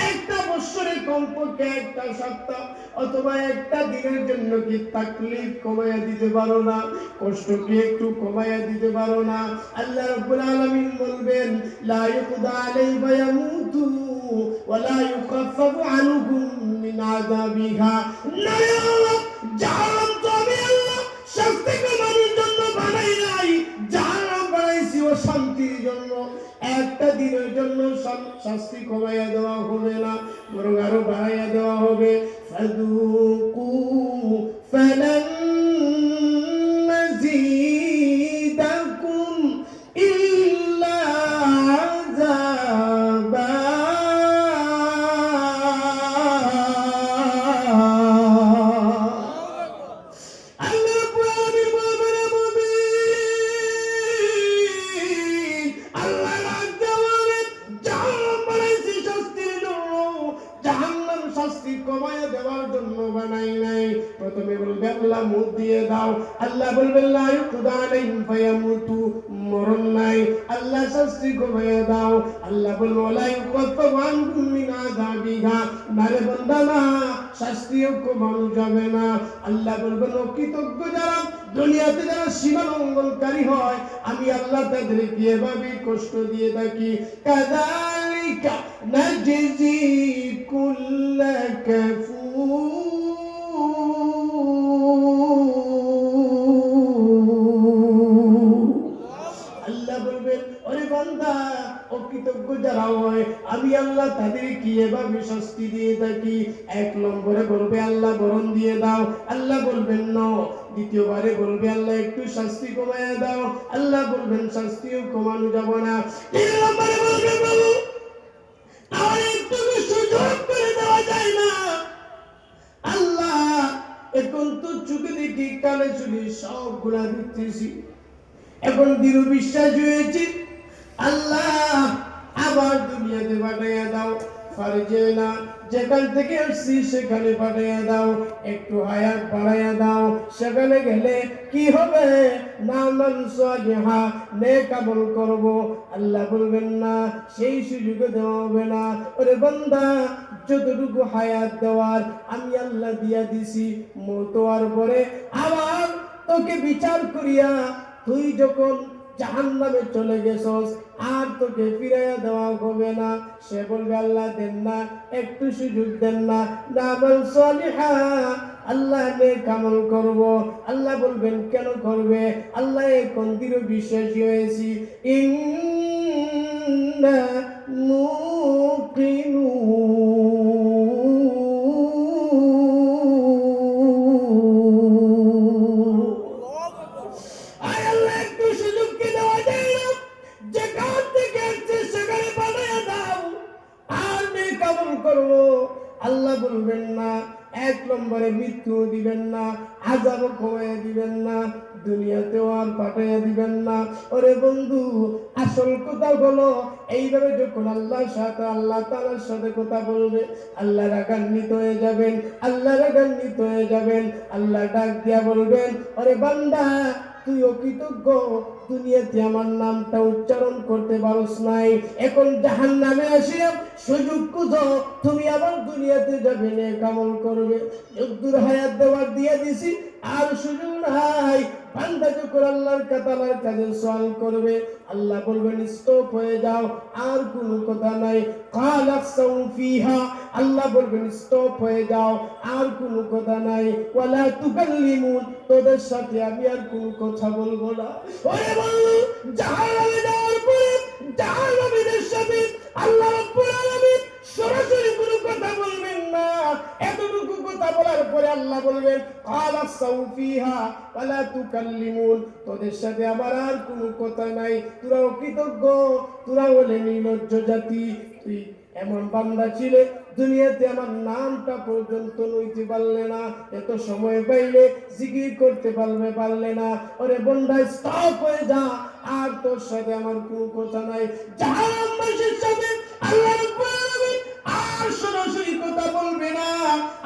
একটা বছরে কমপক্ষে একটা সপ্তাহ অথবা একটা দিনের জন্য কি তাকলিফ কমাইয়া দিতে পারো না? কষ্ট কি একটু কমাইয়া দিতে পারো না? আল্লাহ রাব্বুল আলামিন বলবেন লা ইউকদা আলাইহিম ফায়ামুতু ওয়া লা ইউখাফফাফু আনহুম মিন আযাবিহা। না ইয়া আল্লাহ, জাহান্নাম তো আমি আল্লাহ শাস্তি কমানোর জন্য বানাই নাই, জাহান্নাম বানাইছি ও শান্তির জন্য। একটা দিনের জন্য শাস্তি কমাইয়া দেওয়া হবে না, বরং আরো বাড়াইয়া দেওয়া হবে। ফাযুকু ফালান নাযীদাকুম ইল্লা আযাবা। প্রথমে বলবে আল্লাহ মুখ দিয়ে দাও, আল্লাহ বলবেন লা ইউকদা আলাইহিম ফায়ামুতু, মরণ নাই। আল্লাহ শাস্তি কমাইয়া দাও, আল্লাহ বলবে ওয়ালা ইউখাফফাফু আনহুম মিন আযাবিহা। নারে বান্দা না, শাস্তিও কমানো যাবে না। আল্লাহ বলবেন অকৃতজ্ঞ যারা দুনিয়াতে যারা সীমা লঙ্ঘনকারী হয়, আমি আল্লাহ তাদেরকে এভাবে কষ্ট দিয়ে থাকি। কাযালিকা নাজজি কুল্লা কাফুর। আল্লাহ বলবেন ওরে বান্দা অকৃতজ্ঞ যারা হয়, আমি আল্লাহ তাদেরকে এভাবে শাস্তি দিয়ে থাকি। এক নম্বরে বলবে আল্লাহ বরণ দিয়ে দাও, আল্লাহ বলবেন না। দ্বিতীয়বারে বলবে আল্লাহ একটু শাস্তি কমাইয়া দাও, আল্লাহ বলবেন শাস্তিও কমানো যাব না। তিন নম্বরে বলবে প্রভু আর একটু সুযোগ করে দেওয়া যায় না? আল্লাহ এখন তো চোখে দেখি কানে শুনি সব গুণা দিতেছি, এখন দৃঢ় বিশ্বাস হয়েছে, আল্লাহ আবার দুনিয়াতে পাঠাইয়া দাও। ফারজে না, যেখান থেকে আসছি সেখানে পাঠাইয়া দাও, একটু হায়াত বাড়াইয়া দাও। সেখানে গেলে কি হবে? নামান সালিহা, নেক আমল করব। আল্লাহ বলবেন না, সেই সুযোগ দেওয়া হবে না। ওরে বান্দা যতটুকু হায়াত দেওয়ার আমি আল্লাহ দিয়া দিছি, মওত হওয়ার পরে আবার তোকে বিচার করিয়া তুই যখন জাহান্নামে চলে গেছস, আর তোকে ফিরাইয়া দেওয়া হবে না। সে বলবে আল্লাহ দেন না, একটু সুযোগ দেন না। নামাল সালিহা, আল্লাহ নেক আমল করব। আল্লাহ বলবেন কেন করবে? আল্লাহ এখন দৃঢ় বিশ্বাসী হয়েছি। ইন্না মুকিনুন। আল্লাহ বলবেন না, এক নম্বরে মৃত্যু দিবেন না, আযাব কমাইয়া দিবেন না, দুনিয়াতেও আর পাঠাইয়া দিবেন না। ওরে বন্ধু, আসল কথা হলো এইভাবে যখন আল্লাহর সাথে আল্লাহ তাআলার সাথে কথা বলবে, আল্লাহ রাগান্বিত হয়ে যাবেন, আল্লাহ রাগান্বিত হয়ে যাবেন। আল্লাহ ডাক দিয়া বলবেন ওরে বান্দা তুই অকৃতজ্ঞ, দুনিয়াতে আমার নামটা উচ্চারণ করতে পারস নাই, এখন জাহান্নামে আসিয়া সুযোগ খুঁজো, তুমি আবার দুনিয়াতে যাবে, নেক আমল করবে। যদ্দুর হায়াত দেওয়ার দিয়ে দিছি, আর সুযোগ নাই। বান্দা যখন আল্লাহর কাতালার কাছে সওয়াল করবে, আল্লাহ বলবেন স্টপ হয়ে যাও, আর কোনো কথা নাই। কালাকসাউ ফিহা, আল্লাহ বলবেন স্টপ হয়ে যাও, আর কোনো কথা নাই। ওয়ালা তুকাল্লিমুন, তোদের সাথে আমি আর কোনো কথা বলবো না। ওরে বন্ধু, জাহান্নামে যাওয়ার পরে জাহান্নামীদের সাথে আল্লাহ রাব্বুল আলামিন সরাসরি কোনো কথা বলবেন না। এতটুকু কথা বলার পরে আল্লাহ বলবেন ক্বালা সাউফিহা ওয়ালা তুকাল্লিমুন, তোদের সাথে আমার আর কোনো কথা নাই, তোরা অকৃতজ্ঞ, তোরা হলে নির্লজ্জ জাতি। তুই এমন বান্দা ছিলে, দুনিয়াতে আমার নামটা পর্যন্ত লইতে পারলে না, এত সময় পাইলে জিকির করতে পারলে না। ওরে বন্ডা, স্টপ হয়ে যা, আর তোর সাথে আমার কোনো কথা নাই। জাহান্নামবাসীর সাথে আল্লাহ রাব্বুল আলামিন আর সরাসরি কথা বলবে না।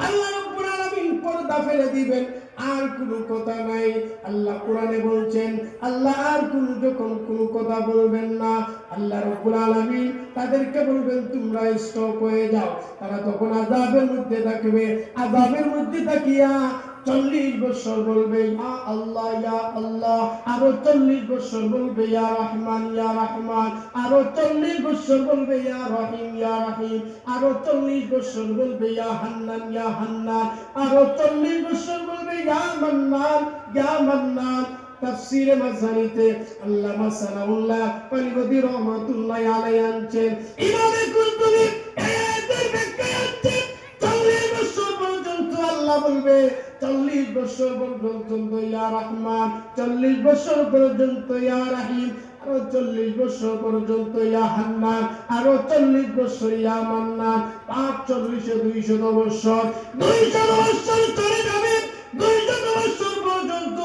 আল্লাহ রাব্বুল আলামিন পর্দা ফেলে দিবেন, আর কোনো কথা নাই। আল্লাহ কোরআনে বলছেন, আল্লাহ আর যখন কোনো কথা বলবেন না, আল্লাহ রাব্বুল আলামিন তাদেরকে বলবেন তোমরা স্টপ হয়ে যাও। তারা তখন আযাবের মধ্যে থাকবে, আযাবের মধ্যে থাকিয়া 40 বছর বলবে ইয়া আল্লাহ ইয়া আল্লাহ, আরো 40 বছর বলবে ইয়া রহমান ইয়া রহমান, আরো 40 বছর বলবে ইয়া রহিম ইয়া রহিম, আরো 40 বছর বলবে ইয়া হান্নান ইয়া হান্নান, আরো 40 বছর বলবে ইয়া মান্নান ইয়া মান্নান। তাফসীরে মাজানিতে আল্লামা সানাউল্লাহ পানিপতি রহমাতুল্লাহ আলাইহি আনছেন, ইমামে কুরতুবী এদের ব্যাখ্যা আনছেন 40 বছর পর্যন্ত আল্লাহ বলবে, 40 বছর পর্যন্ত ইয়া রহমান, 40 বছর পর্যন্ত ইয়া রহিম, আরো 40 বছর পর্যন্ত ইয়া হান্নান, আরো 40 বছর ইয়া মান্নান। 40 200 বছর, 200 বছর চলে যাবে। 200 বছর পর্যন্ত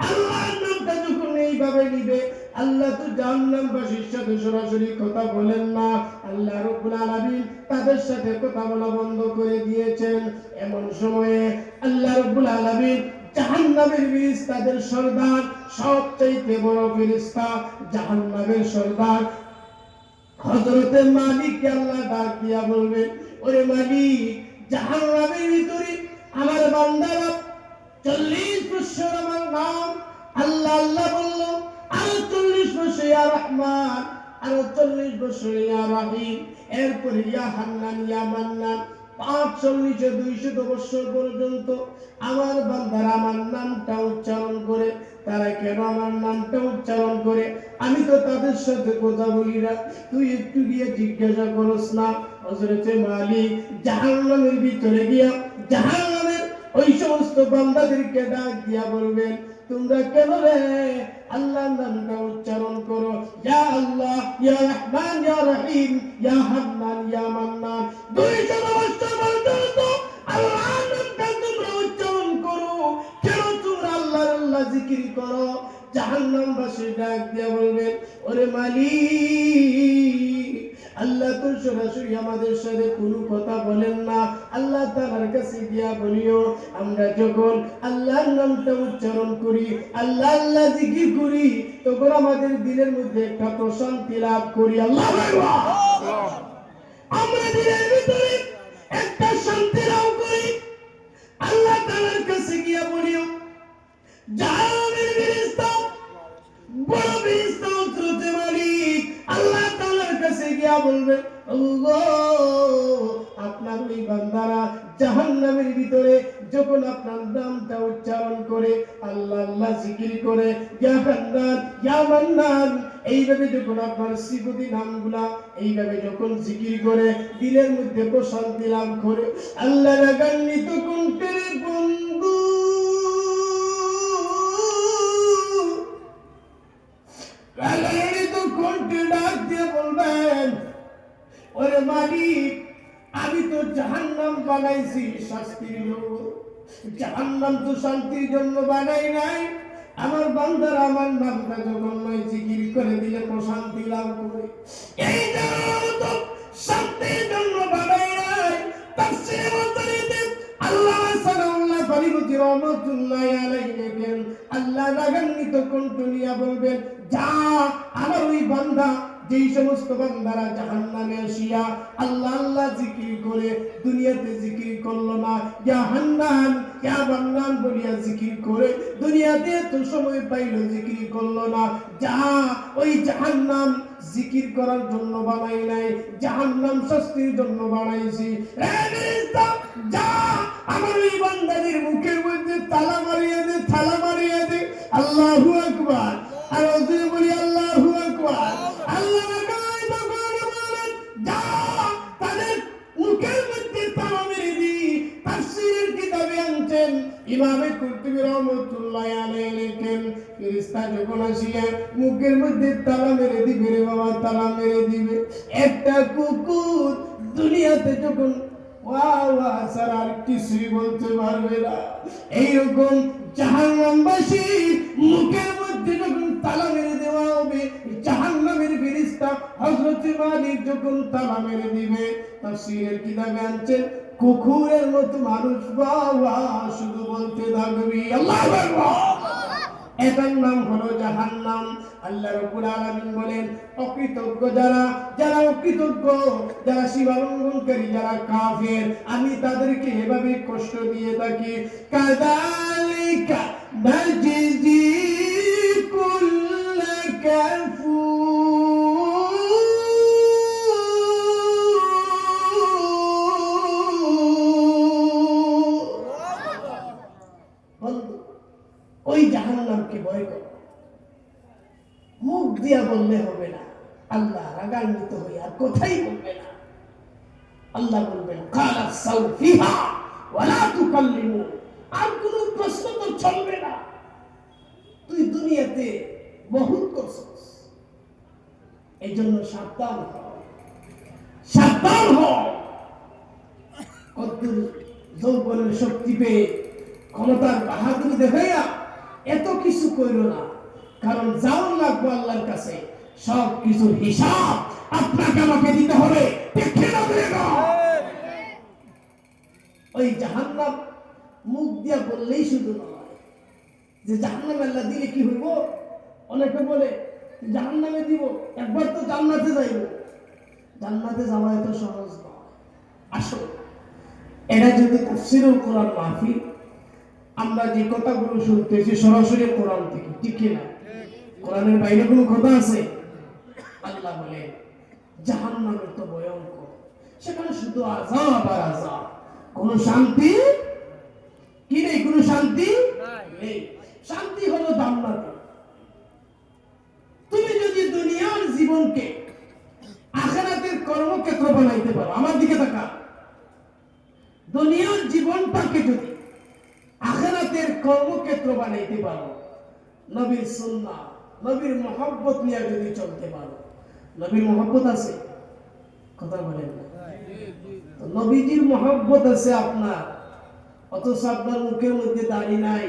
আল্লাহর নামটা যখন এইভাবে নিবে, আল্লাহ তো জাহান্নামবাসীর সাথে সরাসরি কথা বলেন না। আল্লাহ রাব্বুল আলামিন তাদের সাথে কথা বলা বন্ধ করে দিয়েছেন। এমন সময়ে আল্লাহ রাব্বুল আলামিন জাহান্নামের ফেরেশতাদের সর্দার, সবচেয়ে বড় ফেরেশতা জাহান্নামের সর্দার হযরতে মালিককে আল্লাহ ডাক দিয়া বলবেন, ওরে মালিক, জাহান্নামের ভিতরে আমার বান্দারা 40 বছর আমার নাম আল্লাহ আল্লাহ বলল, আর 40 বছর ইয়া রহমান, আর 40 বছর ইয়া রহিম, এরপরে ইয়া হান্নান ইয়া মান্নান। 45 200 বছর পর্যন্ত আমার বান্দারা আমার নামটা উচ্চারণ করে। তারা কেন আমার নামটা উচ্চারণ করে? আমি তো তাদের সাথে কথা বলি না, তুই একটু গিয়ে জিজ্ঞাসা করস না। হযরতে মালিক জাহান্নামের ভিতরে গিয়া জাহান্নামের ওই সমস্ত বান্দাদেরকে ডাক দিয়া বলবেন, তোমরা কেন রে আল্লাহর নামটা উচ্চারণ করো, ইয়া আল্লাহ ইয়া রহমান ইয়া রহিম ইয়া হান্নান ইয়া মান্নান। 200 বছর পর্যন্ত আল্লাহর নামটা তোমরা উচ্চারণ করো, কেন তোমরা আল্লাহর আল্লাহ জিকির করো? জাহান্নামবাসী ডাক দিয়া বলবেন, ওরে মালিক, আল্লাহ তো সরাসরি আমাদের সাথে কোনো কথা বলেন না। আল্লাহ তাআলার কাছে গিয়া বলিও, আমরা যখন আল্লাহর নামটা উচ্চারণ করি, আল্লাহ আল্লাহ জিকির করি, তখন আমাদের দিলের মধ্যে একটা প্রশান্তি লাভ করি। আল্লাহু আকবার। আমরা দিলের ভিতরে একটা শান্তি লাভ করি। আল্লাহ তাআলার কাছে গিয়া বলিও, জাহান্নামের ফেরেশতা বড় ফেরেশতা হযরতে মালিক আল্লাহ তাআলার কাছে গিয়া বলবে, আল্লাহ, আপনার ওই বান্দারা জাহান্নামের ভিতরে যখন আপনার নামটা উচ্চারণ করে, আল্লাহ আল্লাহ জিকির করে, ইয়া হান্নান ইয়া মান্নান, এইভাবে যখন আপনার সিফতি নামগুলা এইভাবে যখন জিকির করে, দিলের মধ্যে প্রশান্তি লাভ করে, আল্লাহ রাগান্বিত কণ্ঠে বন্ধু রাগান্বিত কণ্ঠে ডাক দিয়ে বলবেন, ওরে মালিক, আমি তো জাহান্নাম বানাইছি শাস্তির জন্য, জাহান্নাম তো শান্তির জন্য বানাই নাই। আমার বান্দারা আমার নামটা যখন নয় জিকির করে দিলে প্রশান্তি লাভ করে, এই জাহান্নাম তো শান্তির জন্য বানাই নাই। তাফসীরে মুতারিতে আল্লাহ সাল্লাল্লাহু আলাইহি রহমাতুল্লাহ আলাইহি বলেন, আল্লাহ রাগান্বিত কণ্ঠ নিয়ে বলবেন, যা আমার ওই বান্দা, যেই সমস্ত বান্দারা জাহান্নামে আসিয়া আল্লাহ আল্লাহ জিকির করে দুনিয়াতে জিকির করলো না, ইয়া হান্নান ইয়া মান্নান বলিয়া জিকির করে দুনিয়াতে এত সময় পাইলো জিকির করলো না, যা ওই জাহান্নাম জিকির করার জন্য বানাই নাই, জাহান্নাম শাস্তির জন্য বানাইছি। যা আমার ওই বান্দাদের মুখের মধ্যে তালা মারিয়ে দে, তালা মারিয়ে দে। আল্লাহু আকবার। আর ওদের বলি আল্লাহু আকবার। আল্লাহ বলেন, যা তাদের মুখের মধ্যে তালা মেরে দি। তাফসীরের কিতাবে আনছেন ইমামে কুরতুবী রাহমাতুল্লাহি আলাইহি লেখেন ফেরেশতা যখন আসিয়া মুখের মধ্যে তালা মেরে দিবে রে বাবা, তালা মেরে দিবে। একটা কুকুর দুনিয়াতে যখন ওয়া ওয়া ছাড়া আর কিছুই বলতে পারবে না। এইরকম জাহান্নামবাসী মুখের মধ্যে যখন তালা মেরে দেওয়া হবে, জাহান্নামের ফেরেশতা হযরত মালিক যখন তালা মেরে দিবে, তাফসীরের কিতাবে আনছেন কুকুরের মতো মানুষ বাবা শুধু বলতে থাকবি আল্লাহু আকবার। এটার নাম হলো জাহান্নাম। আল্লাহ রাব্বুল আলামিন বলেন অকৃতজ্ঞ যারা অকৃতজ্ঞ, যারা সীমালঙ্ঘনকারী, যারা কাফের, আমি তাদেরকে এভাবে কষ্ট দিয়ে থাকি। কাযালিকা নাজজি কুল্লা কাফুর। বন্ধু, ওই জাহান্নামকে ভয় করো। মুখ দিয়া বললে হবে না, আল্লাহ রাগান্বিত হয়ে আর কথাই বলবে না। আল্লাহ বলবেন কালা সাউফিহা ওয়ালা তুকাল্লিমু, আর কোনো প্রশ্ন তো চলবে না। তুই দুনিয়াতে বহুত করছিস, এই জন্য সাবধান হও, সাবধান হও। কদ্দুর যৌবনের শক্তি পেয়ে ক্ষমতার বাহাদুরি দেখাইয়া এত কিছু কইরো না, কারণ যাওয়ার লাগবো আল্লাহর কাছে। সব কিছুর হিসাব আপনাকে আমাকে দিতে হবে। ওই জাহান্নাম মুখ দিয়া বললেই শুধু নয়, যে জাহান্নামে আল্লাহ দিলে কি হইব। অনেকে বলে জাহান্নামে দিব, একবার তো জান্নাতে যাইব। জান্নাতে যাওয়া এত সহজ নয়। আসলে এরা যদি তাফসীরুল কোরআন মাহফিল, আমরা যে কথাগুলো শুনতেছি সরাসরি কোরআন থেকে, ঠিক না? কোরআনের বাইরে কোনো কথা আছে? আল্লাহ বলে জাহান্নাম তো ভয়ঙ্কর, সেখানে শুধু আযাব আর আযাব, কোনো শান্তি কি নেই, কোনো শান্তি নেই। শান্তি হলো জান্নাতে। তুমি যদি দুনিয়ার জীবনকে আখিরাতের কর্মক্ষেত্র বানাইতে পারো, আমার দিকে তাকা, দুনিয়ার জীবনটাকে যদি আখিরাতের কর্মক্ষেত্র বানাইতে পারো, নবীর সুন্নাহ, নবীর মহব্বত নিয়ে যদি চলতে পারো। নবীর মহব্বত আছে, কথা বলেন না? তো নবীজির মহব্বত আছে আপনার, অথচ আপনার মুখের মধ্যে দাড়ি নাই।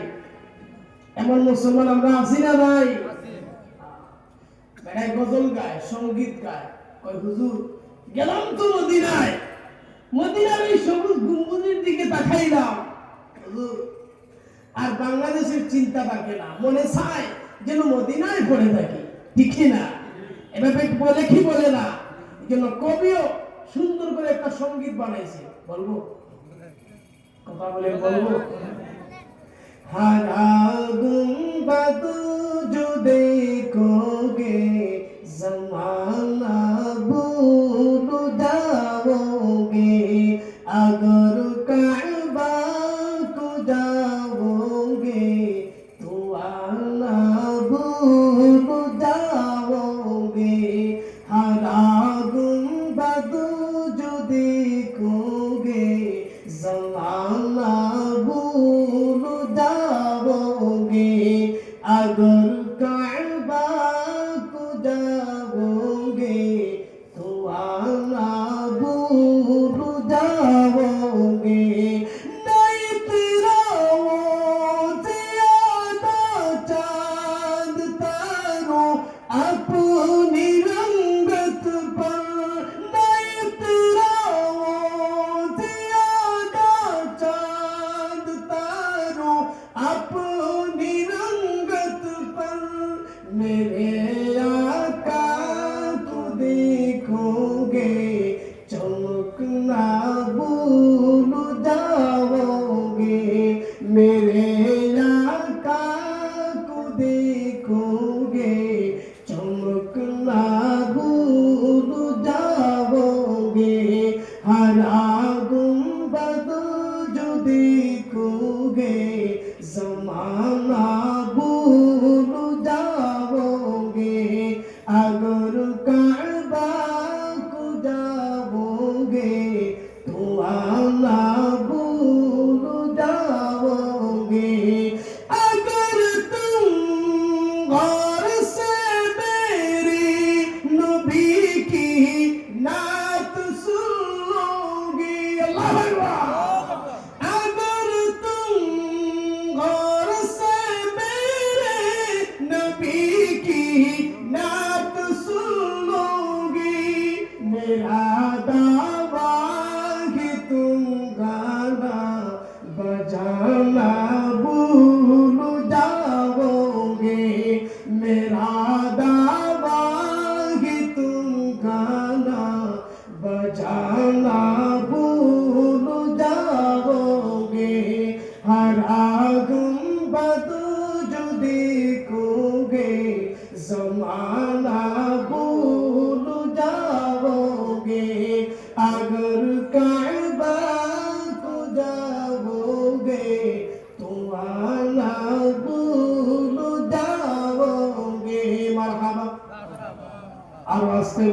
এমন মুসলমান আমরা আছি না নাই? বেড়ায় গজল গায়, সঙ্গীত গায়, কয় হুজুর গেলাম তো মদিনায়, মদিনার এই সবুজ গম্বুজের দিকে তাকাইলাম হুজুর, আর বাংলাদেশের চিন্তা থাকে না, মনে চায় যেন মদিনায় পড়ে থাকি, ঠিক না? এভাবে বলে কি বলে না? যেন কবিও সুন্দর করে একটা সঙ্গীত বানাইছে, বলবো? কথা বলে বলবো? হারা গুম্বদ जो देखोगे ज़माना भूल जाओगे, अगर काबा को जाओगे तो आना भूल जाओगे। हरा गुम्बद जो देखोगे ज़माना भूल जाओगे, अगर काबा को जाओगे तो आना भूल जाओगे। नहीं तेरा वो ज़्यादा चाँद तारों अपनी रंगत पर, नहीं तेरा वो ज़्यादा चाँद तारों अपनी रंगत पर, मेरे आका को देखोगे चमकना भूल जाओगे, मेरे आका को देखोगे चमकना भूल जाओगे। हरा गुम्बद जो देखोगे ज़माना भूल जाओगे, अगर काबा को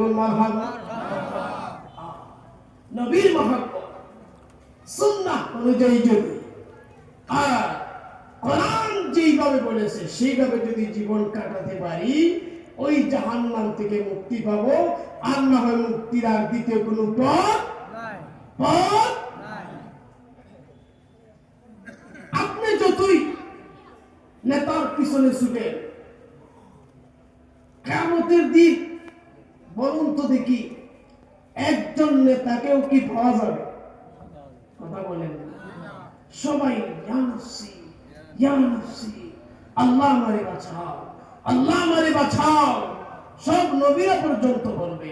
বলুন মারহাবা। নবীর মহব্বত সুন্নাহ অনুযায়ী যদি আর কোরআন যেইভাবে বলেছে সেইভাবে যদি জীবন কাটাতে পারি, ওই জাহান্নাম থেকে মুক্তি পাবো। আর না হয় মুক্তির আর দ্বিতীয় কোনো পথ নাই। আপনি যতই নেতার পিছনে ছুটে কিয়ামতের দিন বলুন তো দেখি, একজন নেতাকেও কি পাওয়া যাবে? কথা বলেন। সবাই ইয়া নফসি ইয়া নফসি, আল্লাহ আমারে বাঁচাও, আল্লাহ আমারে বাঁচাও। সব নবীরা পর্যন্ত বলবে।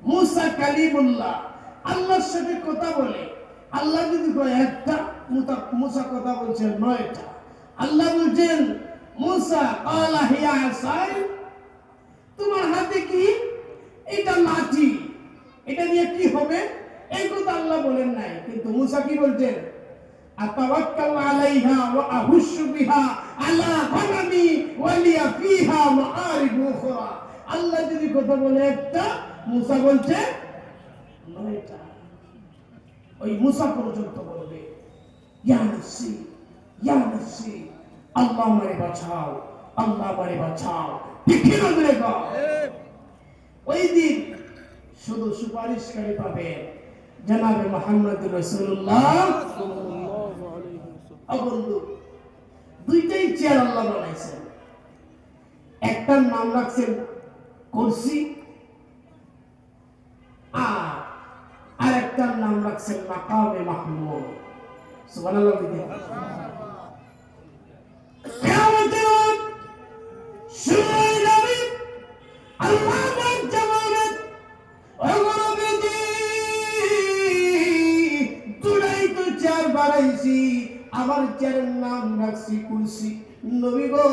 মুসা কালিমুল্লাহ আল্লাহর সাথে কথা বলে, আল্লাহ যদি কয় একটা, মুসা কথা বলছেন 9টা। আল্লাহ বলছেন মুসা ক্বালা হিয়া আসাই, তোমার হাতে কি? এটা লাঠি, এটা দিয়ে কি হবে? এই কথা আল্লাহ বলেন নাই, কিন্তু মুসা কি বলছেন? আতাওয়াক্কাল আলাইহা ওয়া আহুশু বিহা আলা গনামি ওয়া লিয়া ফিহা মাআরিব উখরা। আল্লাহ যদি কথা বলে একটা, মুসা বলছে 9টা। ওই মুসা পর্যন্ত বলবে ইয়া নফসি ইয়া নফসি, আল্লাহ আমারে বাঁচাও, আল্লাহ আমারে বাঁচাও। ঠিক না বলেগা? ওই দিন শুধু সুপারিশকারী পাবেন জনাবে মুহাম্মদ রাসূলুল্লাহ সাল্লাল্লাহু আলাইহি ওয়াসাল্লাম। বন্ধু, দুইটাই চেয়ার আল্লাহ বানাইছেন। একটার নাম রাখছেন কুরসি, আর একটার নাম রাখছেন মাকামে মাহমুদ। সুবহানাল্লাহ। কিয়ামতের রাত শুরু হয়ে যাবে, আল্লাহ পাক জামানত চেয়ার বানাইছি, আমার চেয়ারের নাম রাখছি কুরসি। নবী গো,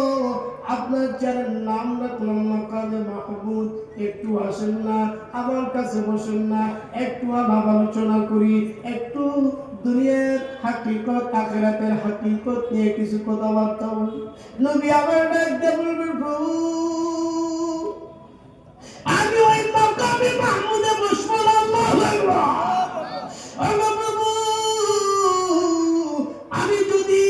আপনার চেয়ারের নাম রাখলাম মাকামে মাহমুদ। একটু আসেন না আমার কাছে, বসেন না, একটু আলাপ আলোচনা করি, একটু দুনিয়ার হাকিকত আখিরাতের হাকিকত নিয়ে কিছু কথাবার্তা বলি। নবী আবার ডাক দিয়ে বলবেন, প্রভু আমি ওই মাকামে মাহমুদে বসবো না। আল্লাহু আকবার। প্রভু আমি যদি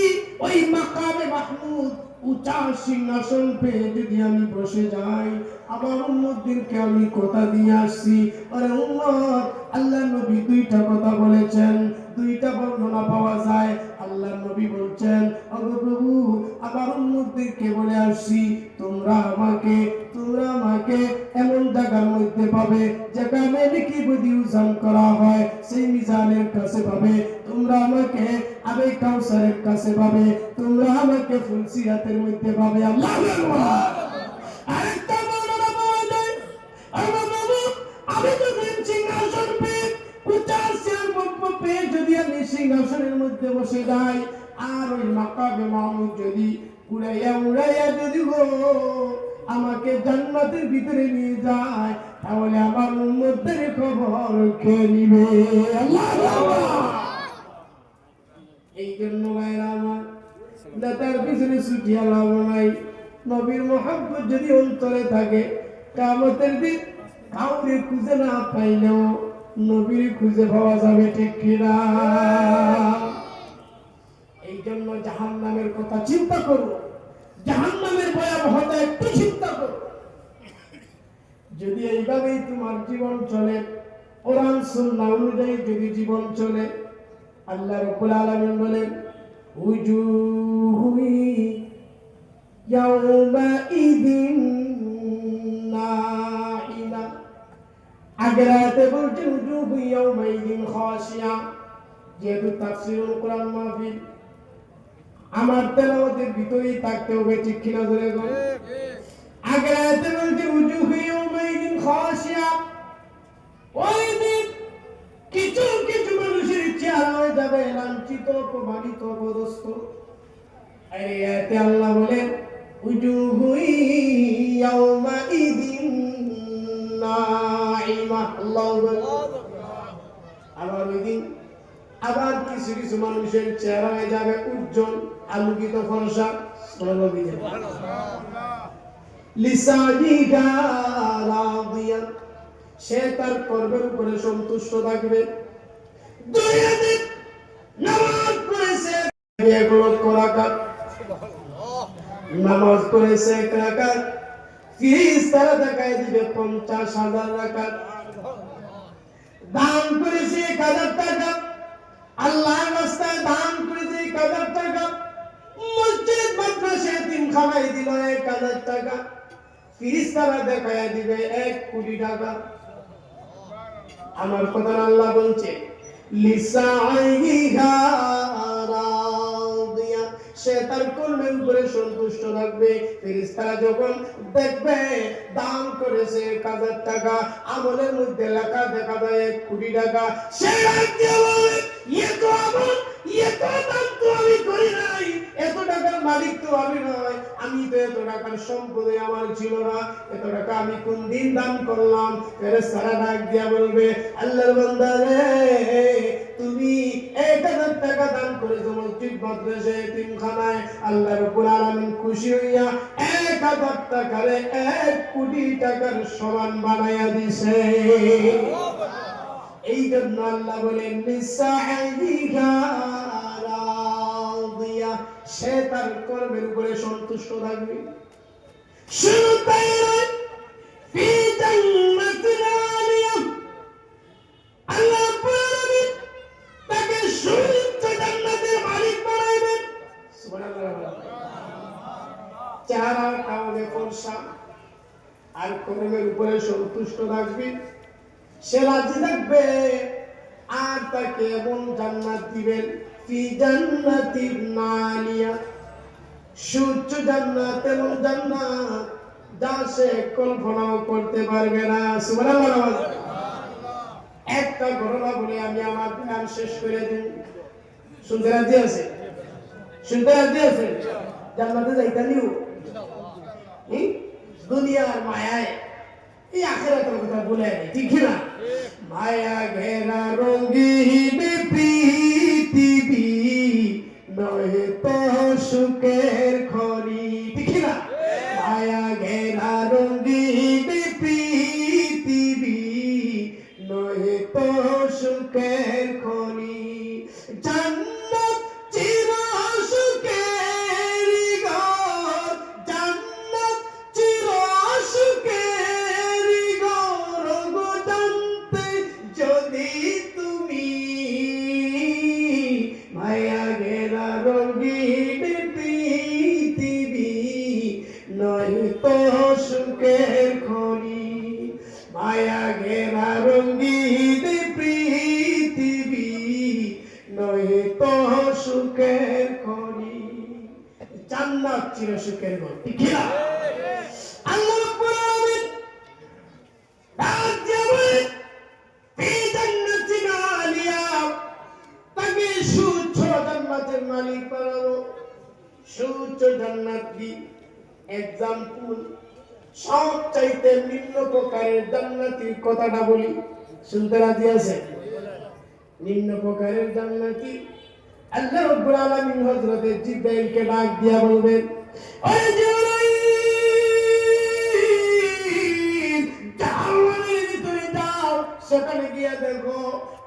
ওই মাকামে মাহমুদ উঁচা সিংহাসন পেয়ে যদি আমি বসে যাই, আমার উম্মতদেরকে আমি কথা দিয়ে আসছি, আরে উম্মত, আল্লাহ নবী দুইটা কথা বলেছেন, দুইটা বর্ণনা পাওয়া যায়। আল্লাহ নবী বলছেন, ওগো প্রভু আমার উম্মতদেরকে বলে আসছি, তোমরা আমাকে এমন জায়গার মধ্যে পাবে যেখানে নেকি বদি ওজন করা হয়, সেই মিজানের কাছে পাবে। তোমরা আমাকে আবে কাউসারের কাছে পাবে, তোমরা আমাকে ফুলসিরাতের মধ্যে পাবে। আল্লাহু আকবার। আরেকটা বর্ণনা পাওয়া যায়, আমার বাবু আমি যদি সিংহাসন পেয়ে উঁচা পেয়ে যদি আমি সিংহাসনের মধ্যে বসে যাই, আর ওই মাকামে মাহমুদ যদি উড়াইয়া যদি আমাকে জান্নাতের ভিতরে নিয়ে যায়, তাহলে আমার উম্মতের খবর কে নিবে? আল্লাহু আকবার। এই জন্য ভাইরা আমার, নেতার পিছনে ছুটিয়া লাভ নাই। নবীর মুহাব্বত যদি অন্তরে থাকে, কিয়ামতের দিন কাউরে খুঁজে না পাইলেও নবীর খুঁজে পাওয়া যাবে। ঠিক কিনা? এই জন্য জাহান্নামের কথা চিন্তা করো, জাহান্নামের ভয়াবহতা একটু চিন্তা করো। যদি এইভাবেই তোমার জীবন চলে, কোরআন সুন্নাহ অনুযায়ী যদি জীবন চলে, আল্লাহ রাব্বুল আলামিন বলেন উজুহু ইয়াওমাইদিন নাইমা। আগের আয়াতে বলছেন উজুহু ইয়াওমাইদিন খাশিয়া। যেহেতু তাফসীরুল কোরআন মাহফিল আমার তেলাওয়াতের ভিতরেই থাকতে হবে। ঠিক কিনা ধরে গো? আগের আয়াতে বলছে উজুহু ইয়াওমাইদিন খাশিয়া। ওই দিন কিছু কিছু মানুষের চেহারা হয়ে যাবে লাঞ্ছিত, অপমানিত, অপদস্থ। আর এই আয়াতে আল্লাহ বলেন উজুহু ইয়াওমাইদিন নাইমা। আল্লাহু আকবার। আবার ওই দিন আবার কিছু কিছু মানুষের চেহারা হয়ে যাবে উজ্জ্বল, আলোকিত, ফর্সা। লিসানিহা রাদিয়া, সে তার কর্মের উপরে সন্তুষ্ট থাকবে। দুনিয়াতে নামাজ পড়েছে 1 রাকাত, নামাজ পড়েছে 1 রাকাত, ফেরেশতারা দেখায় দিবে 50,000 রাকাত। দান করেছে 1000 টাকা, আল্লাহর রাস্তায় দান করেছে 1000 টাকা, মসজিদ মাদ্রাসা এতিমখানায় দিল 1000 টাকা, ফেরেশতারা দেখায় দিবে 1 কোটি টাকা। আমার কথা আল্লাহ বলছে লিসাইহা রাদিয়া, সে তার কর্মের উপরে সন্তুষ্ট থাকবে। ফেরেশতারা যখন দেখবে দান করেছে 1000 টাকা, আমলের মধ্যে লেখা দেখা যায় 1 কোটি টাকা, সে রাজ্য বলে এত আমল এত দান তো আমি করি নাই, এত টাকার মালিক তো আমি নয়, আমি তো এত টাকার সম্পদে আমার ছিল না, এত টাকা আমি কোন দিন দান করলাম। ফেরেশতারা ডাক দিয়া বলবে আল্লাহর বান্দা রে, তুমি 1000 টাকা দান করেছো মসজিদ মাদ্রাসা এতিমখানায়, আল্লাহ রাব্বুল আলামিন খুশি হইয়া 1000 টাকারে 1 কোটি টাকার সমান বানায়া দিছে। এই জন্য আল্লাহ বলেন লিসাইহা রাদিয়া, সে তার কর্মের উপরে সন্তুষ্ট থাকবে। শুধু তাই নয়, ফি জান্নাতিন আলিয়া, আল্লাহ রাব্বুল আলামিন তাকে সুউচ্চ জান্নাতের মালিক বানাইবেন। সুবহানাল্লাহ। চেহারা কাউকে ফর্সা আর কর্মের উপরে সন্তুষ্ট থাকবে, সে রাজি থাকবে, আর তাকে এমন জান্নাত দিবেন ফি জান্নাতিন আলিয়া, সুউচ্চ জান্নাত, এমন জান্নাত যা সে কল্পনাও করতে পারবে না। সুবহানাল্লাহ। একটা ঘটনা বলে আমি আমার গান শেষ করে দিই। শুনতে রাজি আছে? শুনতে রাজি আছে? জান্নাতে যাইতে নিও দুনিয়ার মায়ায়, এই আখিরাতের কথা বলে নেই, ঠিক না? মায়া ঘেরা রঙিন পৃথিবী নয় তো সুখের খনি, ঠিক না? মায়া ঘেরা রঙিন পৃথিবী নয় তো সুখের খনি, জান্নাত চির সুখের ঘর, জান্নাত চির সুখের ঘর, গো জানতে যদি তুমি, মায়া ঘেরা রঙিন পৃথিবী নয় তো সুখের খনি, মায়া ঘেরা রঙিন পৃথিবী নয় তো সুখের খনি, জান্নাত চির সুখের ঘর, ঠিক না? আল্লাহ রাব্বুল আলামিন ডাক দিয়ে বলেন ফি জান্নাতিন আলিয়া, তাকে সুউচ্চ জান্নাতের মালিক বানাবো। সুউচ্চ জান্নাত কি? এক্সাম্পল, সব চাইতে নিম্ন প্রকারের জান্নাতির কথাটা বলি, শুনতে রাজি আছে? নিম্ন প্রকারের জান্নাতি আল্লাহ রাব্বুল আলামিন হযরত জিবরাইলকে ডাক দিয়া বলবেন, ওই জিবরাইল, জাহান্নামের ভিতরে যাও, সেখানে গিয়ে দেখো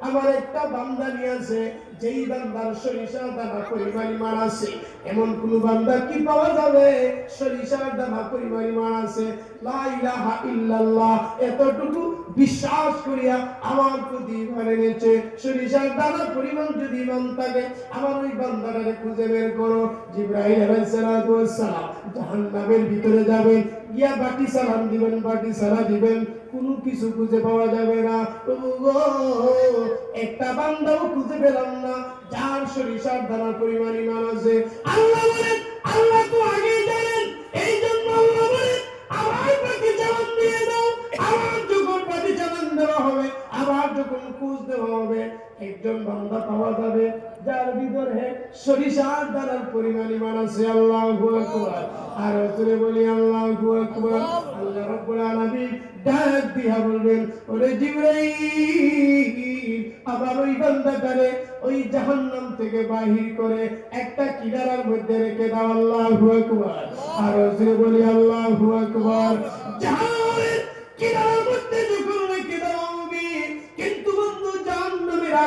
আমার একটা বান্দা নিয়ে আছে, যেই বান্দার সরিষার দানা পরিমাণ ইমান আছে। এমন কোন বান্দা কি পাওয়া যাবে সরিষার দানা পরিমাণ ইমান আছে, লা ইলাহা ইল্লাল্লাহ এতটুকু বিশ্বাস করিয়া আমার প্রতি ইমান এনেছে, সরিষার দানা পরিমাণ যদি ইমান থাকে, আমার ওই বান্দাটাকে খুঁজে বের করো। জিবরাইল আলাইহিস সালাতু ওয়াস সালাম জাহান্নামের ভিতরে যাবেন, গিয়া বাটি সালাম দিবেন, বাটি সালা দিবেন, কোনো কিছু খুঁজে পাওয়া যাবে না। প্রভু গো, একটা বান্দাও খুঁজে পেলাম না যার সরিষার দানার পরিমাণ ইমান আছে। আল্লাহ বলেন, আল্লাহ তো আগেই জানেন, এই জন্য আল্লাহ বলেন আবার বাকি চালান দিয়ে দাও। আবার যখন বাকি চালান দেওয়া হবে, আবার যখন খোঁজ দেওয়া হবে, একজন বান্দা পাওয়া যাবে যার ভিতরে সরিষার দানার পরিমাণ ইমান আছে। আল্লাহু আকবার। আর জোরে বলি আল্লাহু আকবার। আল্লাহ রাব্বুল আলামিন ডাক দিয়া বলবেন, ওরে জিবরাইল, আবার ওই বান্দাটারে ওই জাহান্নাম থেকে বাহির করে একটা কিনারার মধ্যে রেখে দাও। আল্লাহু আকবার। আর জোরে বলি আল্লাহু আকবার। জাহান্নামের কিনারার মধ্যে যখন রেখে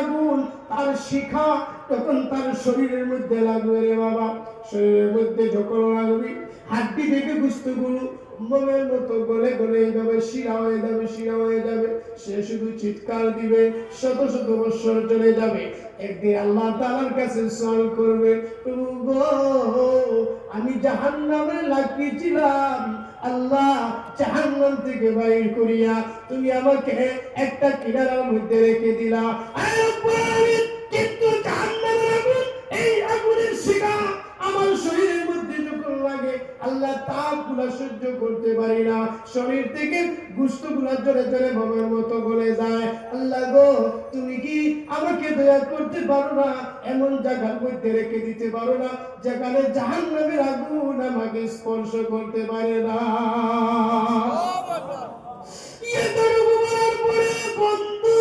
আগুন তার শিখা তখন তার শরীরের মধ্যে লাগবে রে বাবা, শরীরের মধ্যে যখন লাগবে হাড্ডি থেকে গুস্তগুলো মোমের মতো গলে গলে এইভাবে শিরা হয়ে যাবে, শিরা হয়ে যাবে। সে শুধু চিৎকার দিবে, শত শত বৎসর চলে যাবে। একদিন আল্লাহ তাআলার কাছে সওয়াল করবে, প্রভু গো, আমি জাহান্নামে লাগিয়েছিলাম, আল্লাহ জাহান্নাম থেকে বাইর করিয়া তুমি আমাকে একটা কিনারার মধ্যে রেখে দিলা। কিন্তু জাহান্নামের আগুন, এই আগুনের শিখা আমার শরীরের মধ্যে যখন লাগে আল্লাহ তাপগুলা সহ্য করতে পারি না, শরীর থেকে গোশতগুলা জোরে জোরে বোমার মতো গলে যায়। আল্লাহ গো, তুমি কি আমাকে দয়া করতে পারো না, এমন জায়গার মধ্যে রেখে দিতে পারো না যেখানে জাহান্নামের আগুন আমাকে স্পর্শ করতে পারে না? এতটুকু বলার পরে বন্ধু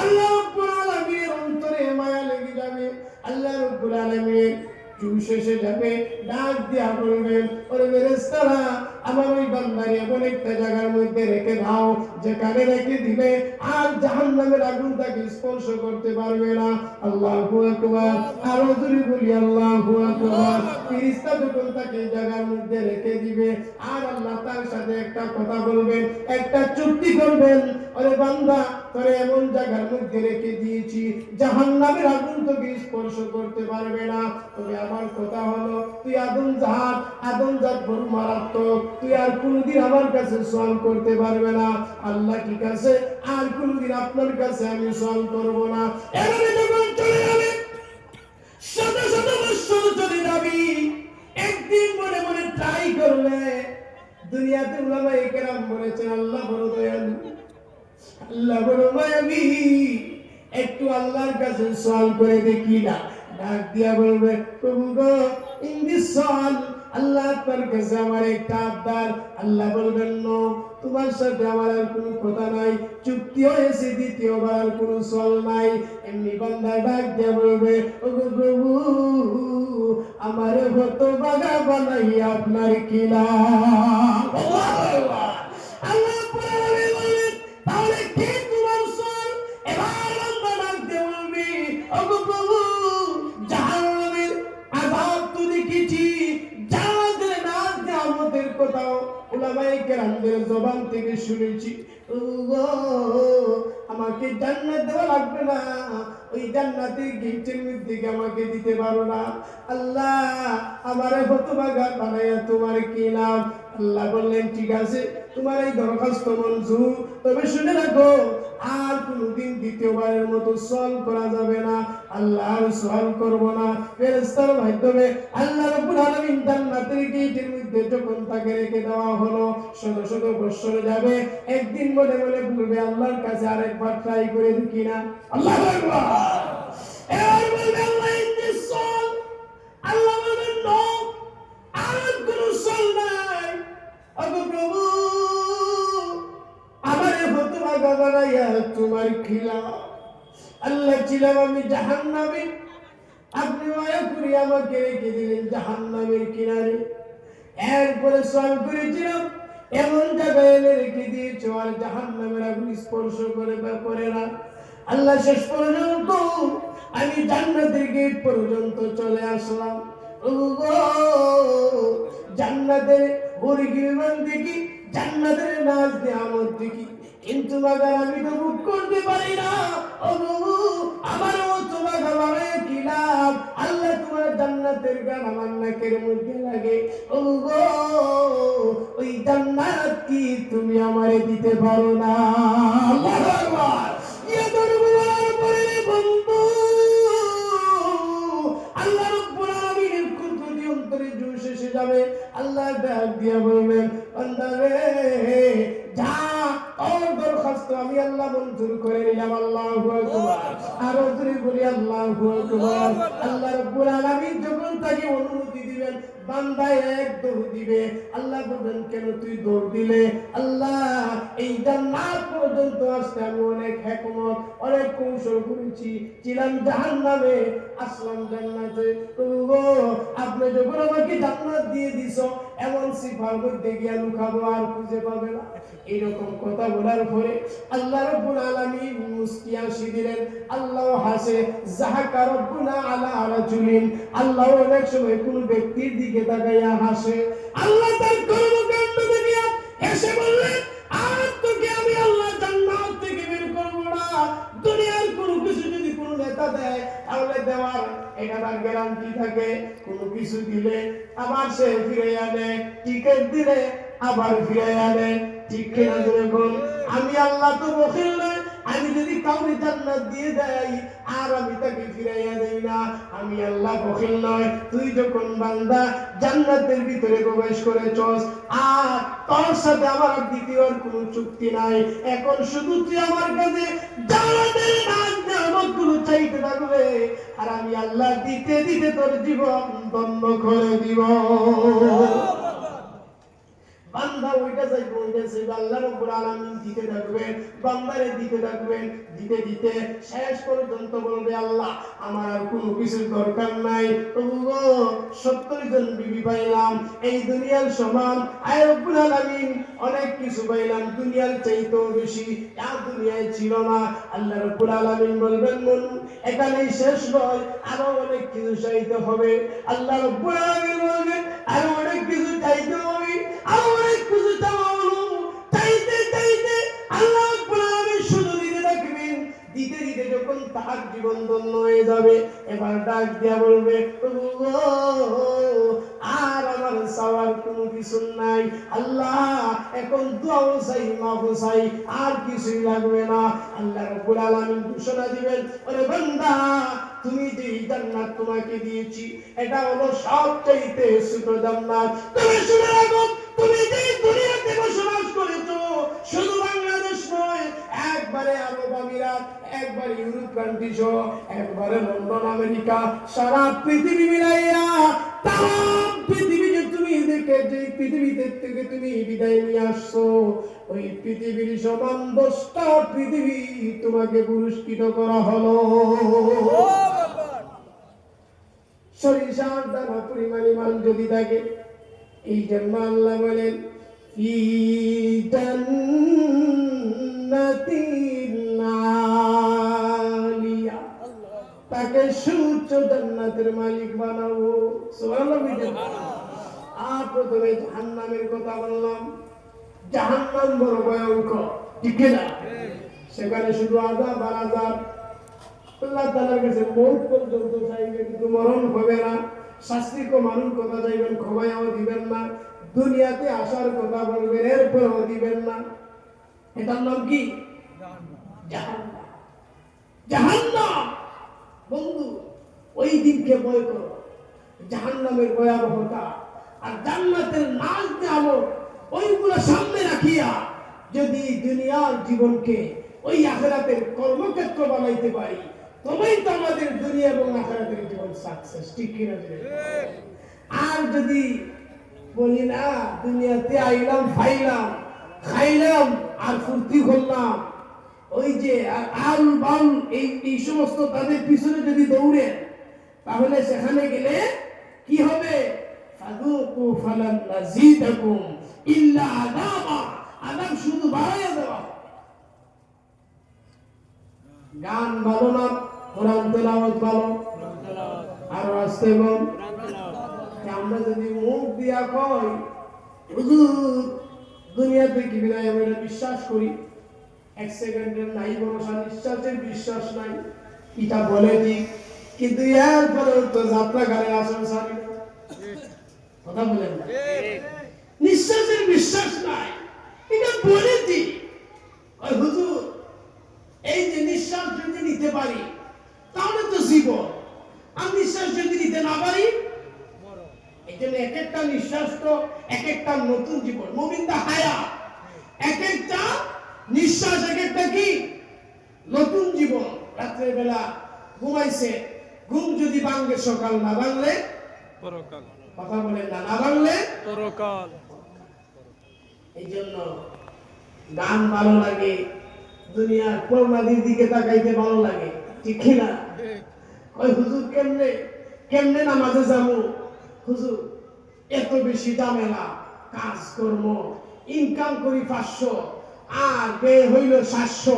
আল্লাহ রাব্বুল আলামিনের অন্তরে মায়া লেগে যাবে। আল্লাহ রাব্বুল আলামিন জুস এসে যাবে, ডাক দিয়া বলবেন, ওরে ফেরেশতারা, আমার ওই বান্দারে এমন একটা জায়গার মধ্যে রেখে দাও যেখানে রেখে দিলে আর জাহান্নামের আগুন তাকে স্পর্শ করতে পারবে না। আল্লাহু আকবার, আরো জোরে বলি আল্লাহু আকবার। ফেরেশতা যখন তাকে জায়গার মধ্যে রেখে দিবে আর আল্লাহ তার সাথে একটা কথা বলবেন, একটা চুক্তি করবেন, ওরে বান্দা, তোরে এমন জায়গার মধ্যে রেখে দিয়েছি জাহান্নামের আগুন তোকে স্পর্শ করতে পারবে না। তবে আমার কথা হলো, তুই আদম জাত বড় মারাত্মক, তুই আর কোনদিন আমার কাছে সওয়াল করতে পারবে না। আল্লাহ ঠিক আছে, আর কোনদিন আপনার কাছে আমি সওয়াল করব না। এভাবে যখন চলে যাবে, শত শত বৎসর চলে যাবি, একদিন মনে মনে ট্রাই করলে, দুনিয়াতে উলামায়ে কেরাম বলেছেন আল্লাহ বড় দয়ালু, আল্লাহ বড় মায়াবী, একটু আল্লাহর কাছে সওয়াল করে দেখি না। ডাক দিয়া বলবে, প্রভু গো, ইন দিস সওয়াল, আল্লাহ আপনার কাছে আমার একটা আবদার। আল্লাহ বলবেন, নো, তোমার সাথে আমার আর কোনো কথা নাই, চুক্তি হয়েছে, দ্বিতীয়বার আর কোনো সওয়াল নাই। এমনি বান্দা ডাক দিয়া বলবে, ওগো প্রভু, আমার হতভাগা বানাইয়া আপনার কি লাভ? আল্লাহ বলবেন, তাহলে কি তোমার সওয়াল? এবার বান্দা ডাক দিয়া বলবে, ওগো প্রভু, জাহান্নামের আযাব তো দেখেছি, জান্নাতের নাজ নিয়ামতের কথাও উলামায়ে কেরামদের জবান থেকে শুনেছি। ওগো, আমাকে জান্নাত দেওয়া লাগবে না, ওই জান্নাতের গেটের মধ্যে আমাকে দিতে পারো না। আল্লাহ, আমারে হতভাগা বানাইয়া তোমার কি লাভ? আল্লাহ বললেন, ঠিক আছে, তোমার এই দরখাস্ত মঞ্জুর, তবে শুনে রাখো, আর কোনদিন দ্বিতীয়বারের মতো সওয়াল করা যাবে না। আল্লাহ আর সওয়াল করব না। ফেরেশতার মাধ্যমে আল্লাহ রাব্বুল আলামিন জান্নাতের গেটের মধ্যে যখন তাকে রেখে দেওয়া হলো, শত শত বৎসর যাবে, একদিন মনে মনে বলবে, আল্লাহর কাছে আরেকবার ট্রাই করে দেখি না। আল্লাহু আকবার। এবার বলবে, আল্লাহ ইন দিস সওয়াল, আল্লাহ বলবেন, নো, আর কোনো সওয়াল নাই। ওগো প্রভু, আমারে হতভাগা বানাইয়া তোমার কি লাভ? আল্লাহ, ছিলাম আমি জাহান্নামে, আপনি মায়া করে আমাকে রেখে দিলেন জাহান্নামের কিনারে। এরপরে সওয়াল করেছিলাম, এমন জায়গায় এনে রেখে দিয়েছো আর জাহান্নামের আগুন স্পর্শ করে না। আল্লাহ, শেষ পর্যন্ত আমি জান্নাতের গেট পর্যন্ত চলে আসলাম। ওগো, জান্নাতের পরিগিরমান দেখি, জান্নাতের নাজ নিয়ামত দেখি, কিন্তু মাগার আমি তো মুখ করতে পারি না। ও প্রভু, আমারও তোমাকে বানায় কি লাভ? আল্লাহ, তোমার জান্নাতের গান আমার নাকের মধ্যে লাগে। ও গো, ওই জান্নাত কি তুমি আমারে দিতে পারো না? আল্লাহু আকবার। এতটুকু বলার পরে বন্ধু, আল্লাহ রাব্বুল আলামিনের কুদরতি অন্তরে জোশ এসে যাবে। আল্লাহ ডাক দিয়া বলবেন, বান্দা রে, যা, তোর দরখাস্ত আমি আল্লাহ মঞ্জুর করে নিলাম। আল্লাহু আকবার। আর জোরে বলি আল্লাহু আকবার। আল্লাহ রাব্বুল আলামিন যখন তাকে অনুমতি দিবেন, বান্দা এক দৌড় দিবে। আল্লাহ বলবেন, কেন তুই দৌড় দিলে? আল্লাহ, এই জান্নাত পর্যন্ত আসতে আমি অনেক হিকমত, অনেক কৌশল করেছি। ছিলাম জাহান্নামে, আসলাম জান্নাতে। প্রভু, আপনি যখন আমাকে জান্নাত দিয়ে দিছো, এমন সিফার মধ্যে গিয়া লুকাবো আর খুঁজে পাবে না। এরকম কথা বলার পরে আল্লাহ রাব্বুল আলামিন মুস্কি হাসি দিলেন। আল্লাহ হাসে, যাহাকা রাব্বুনা আলা রাজুলিন, আল্লাহ অনেক সময় কোন ব্যক্তির দিকে তাকাইয়া হাসে। আল্লাহ তার কর্মকাণ্ড দেখিয়া হেসে বললেন, আর তোকে আমি আল্লাহ জান্নাত থেকে বের করব না। দুনিয়ার কোনো কিছু যদি কোনো নেতা দেয় তাহলে দেওয়ার এটা গ্যারান্টি থাকে, কোনো কিছু দিলে আবার সে ফিরে আনে, টিকিট দিলে আবার ফিরে আনে, ঠিক কিনা দেখুন। আমি আল্লাহ তো বখিল নই, আমি যদি কাউকে জান্নাত দিয়ে দেই আর আমি তাকে ফিরাইয়া দেই না, আমি আল্লাহ বখিল নয়। তুই যখন বান্দা জান্নাতের ভিতরে প্রবেশ করেছস আর তোর সাথে আমার দ্বিতীয় কোনো চুক্তি নাই, এখন শুধু তুই আমার কাছে জান্নাতের নিয়ামতগুলো চাইতে থাকবে আর আমি আল্লাহ দিতে দিতে তোর জীবন বন্ধ করে দিব। বান্দা ওইটা চাইবে, ওইটা চাইবে, আল্লাহ রাব্বুল আলামিন দিতে থাকবেন, বান্দারে দিতে থাকবেন, দিতে দিতে শেষ পর্যন্ত বলবে, আল্লাহ আমার আর কোনো কিছুর দরকার নাই। ওগো 70 জন বিবি পাইলাম এই দুনিয়ার সমান, আয় রাব্বুল আলামিন অনেক কিছু পাইলাম, দুনিয়ার চাইতেও বেশি আর দুনিয়ায় ছিল না। আল্লাহ রাব্বুল আলামিন বলবেন, মন এখানেই শেষ নয়, আরো অনেক কিছু চাইতে হবে। আল্লাহ রাব্বুল আলামিন বলবেন, আরো অনেক কিছু চাইতে হবে, আরো অনেক কিছু চাওয়া হলো। চাইতে চাইতে আল্লাহ রাব্বুল আলামিন শুধু দিতে থাকবেন, দিতে দিতে যখন তার জীবন ধন্য হয়ে যাবে, এবার ডাক দিয়া বলবে, আর আমার চাওয়ার কোনো কিছু নাই আল্লাহ, এখন দোয়াও চাই, মাফও চাই, আর কিছুই লাগবে না। আল্লাহ রাব্বুল আলামিন ঘোষণা দিবেন, ওরে বান্দা তুমি যে জান্নাত তোমাকে দিয়েছি এটা হলো সবচাইতে ছোট জান্নাত। তুমি শুনে রাখো, তুমি যে দুনিয়াতে বসবাস করেছো শুধু বাংলাদেশ নয়, একবারে আরব আমিরাত, একবারে ইউরোপ কান্ট্রি সহ, একবারে লন্ডন আমেরিকা, সারা পৃথিবী মিলাইয়া তাম পৃথিবী যে তুমি দেখে, যে পৃথিবীতে থেকে তুমি বিদায় নিয়ে আসছো, ওই পৃথিবীর সমান 10টা পৃথিবী তোমাকে পুরস্কৃত করা হলো। সরিষার দানা পরিমাণ ইমান যদি থাকে, এই জন্য আল্লাহ বলেন, ফি জান্নাতিন আলিয়া, তাকে সুউচ্চ জান্নাতের মালিক বানাবো। সুবহানাল্লাহ। আর প্রথমে জাহান্নামের কথা বললাম, জাহান্নাম বড় ভয়ঙ্কর, ঠিক না? সেখানে শুধু আযাব আর আযাব। আল্লাহ তাআলার কাছে মওত পর্যন্ত চাইবে কিন্তু মরণ হবে না, শাস্তি কমানোর কথা চাইবেন, ক্ষমাও দিবেন না, দুনিয়াতে আসার কথা বলবেন, এরপরও দিবেন না। এটার নাম কি? জাহান্নাম। জাহান্নাম বন্ধু, ওই দিনকে ভয় করো, জাহান্নামের ভয়াবহতা আর জান্নাতের নাজ নিয়ামত ওইগুলো সামনে রাখিয়া যদি দুনিয়ার জীবনকে ওই আখিরাতের কর্মক্ষেত্র বানাইতে পারি, তবেই তো আমাদের দুনিয়া এবং আখিরাতের জীবন সাকসেস, ঠিক কিনা? আর যদি বলি না দুনিয়াতে আইলাম, খাইলাম খাইলাম আর ফুর্তি করলাম, ওই যে আল বাল এই সমস্ত তাদের পিছনে যদি দৌড়ে, তাহলে সেখানে গেলে কি হবে? ফাযুকু ফালান নাযীদাকুম ইল্লা আযাবা, আযাব শুধু বাড়াইয়া দেওয়া। গান ভালো না, কোরআন তেলাওয়াত ভালো, আর আস্তে বল। আমরা যদি মুখ দিয়া কই হুজুর দুনিয়াতে কি বিদায় হবে এটা বিশ্বাস করি, 1 সেকেন্ডের নাই ভরসা, নিঃশ্বাসের বিশ্বাস নাই, এটা বলে ঠিক, কিন্তু এরপরে তো যাত্রাগারে আসন সারি কথা বলেন না, নিঃশ্বাসের বিশ্বাস নাই, এটা বলে ঠিক। হুজুর এই যে নিঃশ্বাস যদি নিতে পারি তাহলে তো জীবন, আর নিঃশ্বাস যদি নিতে না পারি, এই জন্য এক একটা নিঃশ্বাস তো এক একটা নতুন জীবন, মুমিনদা হায়া, এক একটা নিঃশ্বাস এক একটা কি নতুন জীবন। রাত্রের বেলা ঘুমাইছে, ঘুম যদি ভাঙে সকাল, না ভাঙলে পরকাল, কথা বলেন না, না ভাঙলে পরকাল। এই জন্য গান ভালো লাগে, দুনিয়ার প্রণালীর দিকে তাকাইতে ভালো লাগে, ঠিক না? ওই হুজুর কেমনে কেমনে নামাজে যাবো, হুজুর এত বেশি ঝামেলা, কাজকর্ম, ইনকাম করি 500 আর ব্যয় হইল 700।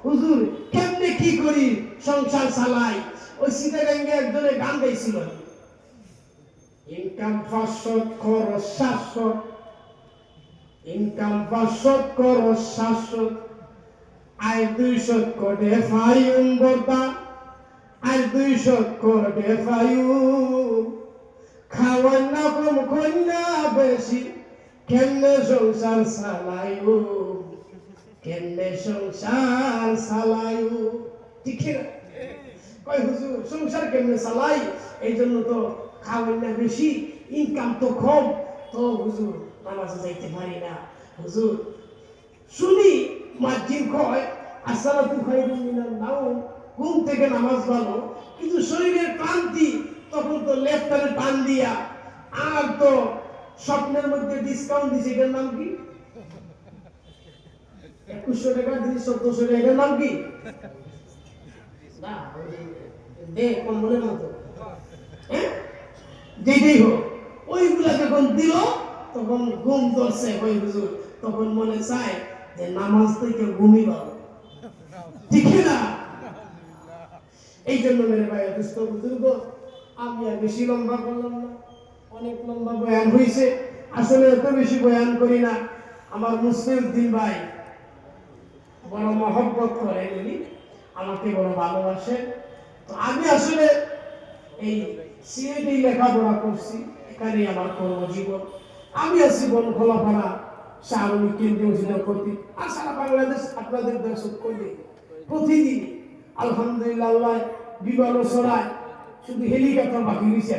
হুজুর কেমনে কি করি সংসার চালাই? ওই সিটাগাঙ্গে একজনে গান গাইছিল, ইনকাম 500 খরচ 700, ইনকাম 500 খরচ 700, আয় 200 কোটে ফাইম বর্তা, আয় 200 কোটে ফাইম, খাওয়ার না কম কন্যা বেশি, কেমনে সংসার চালাইও, কেমনে সংসার চালাইও। ঠিক না? কয় হুজুর সংসার কেমনে চালাই? এই জন্য তো খাওয়ার না বেশি, ইনকাম তো কম, তো হুজুর নামাজে যাইতে পারি না। হুজুর শুনি মাজিদ কয় আসসালাতু খায়রুম মিনান নাওম, ঘুম থেকে নামাজ ভালো, কিন্তু শরীরের ক্লান্তি তখন তো লেফটারে টান দিয়া, আর তো স্বপ্নের মধ্যে ডিসকাউন্ট দিছে, এটার নাম কি? 2100 টাকা দিছে, 1400 টাকা, এটার নাম কি? না দে কম্বলের মতো, হ্যাঁ যেটাই হোক, ওইগুলা যখন দিল তখন ঘুম ধরছে। ওই হুজুর তখন মনে চায় যে নামাজ থেকে ঘুমই ভালো, ঠিক না? এই জন্য মেরে ভাই দুস্থ বুজুর্গ, আমি আর বেশি লম্বা করলাম না, অনেক লম্বা বয়ান হয়েছে। আসলে এত বেশি বয়ান করি না। আমার মুসলিউদ্দিন ভাই বড় মহব্বত করে, উনি আমাকে বড় ভালোবাসে। তো আমি আসলে এই সিলেটে লেখাপড়া করছি, এখানেই আমার কর্মজীবন। আমি আছি বনখোলাপাড়া শাহরুখ কেন্দ্রীয় জিলা কর্তৃক, আর সারা বাংলাদেশ আপনাদের দর্শক করবে প্রতিদিন আলহামদুলিল্লাহ বিমান ছড়ায়, শুধু হেলিকপ্টার বাকি হয়েছে।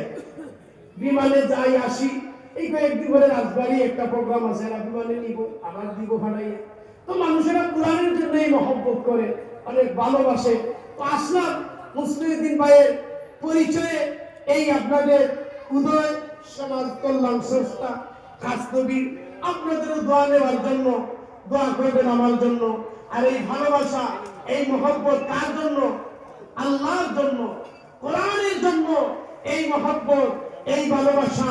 বিমানে যাই আসি, এই কয়েকদিন ধরে রাজবাড়ি একটা প্রোগ্রাম আছে, এরা বিমানে নিব, আবার দিব ভাড়াইয়া। তো মানুষেরা কোরআনের জন্য এই মহব্বত করে, অনেক ভালোবাসে। তো আসলাম মুসলিউদ্দিন ভাইয়ের পরিচয়ে, এই আপনাদের উদয় সমাজ কল্যাণ সংস্থা খাসনবীর, আপনাদেরও দোয়া নেওয়ার জন্য, দোয়া করবেন আমার জন্য। আর এই ভালোবাসা, এই মহব্বত কার জন্য? আল্লাহর জন্য, কোরআনের জন্য। এই মহব্বত, এই ভালোবাসা,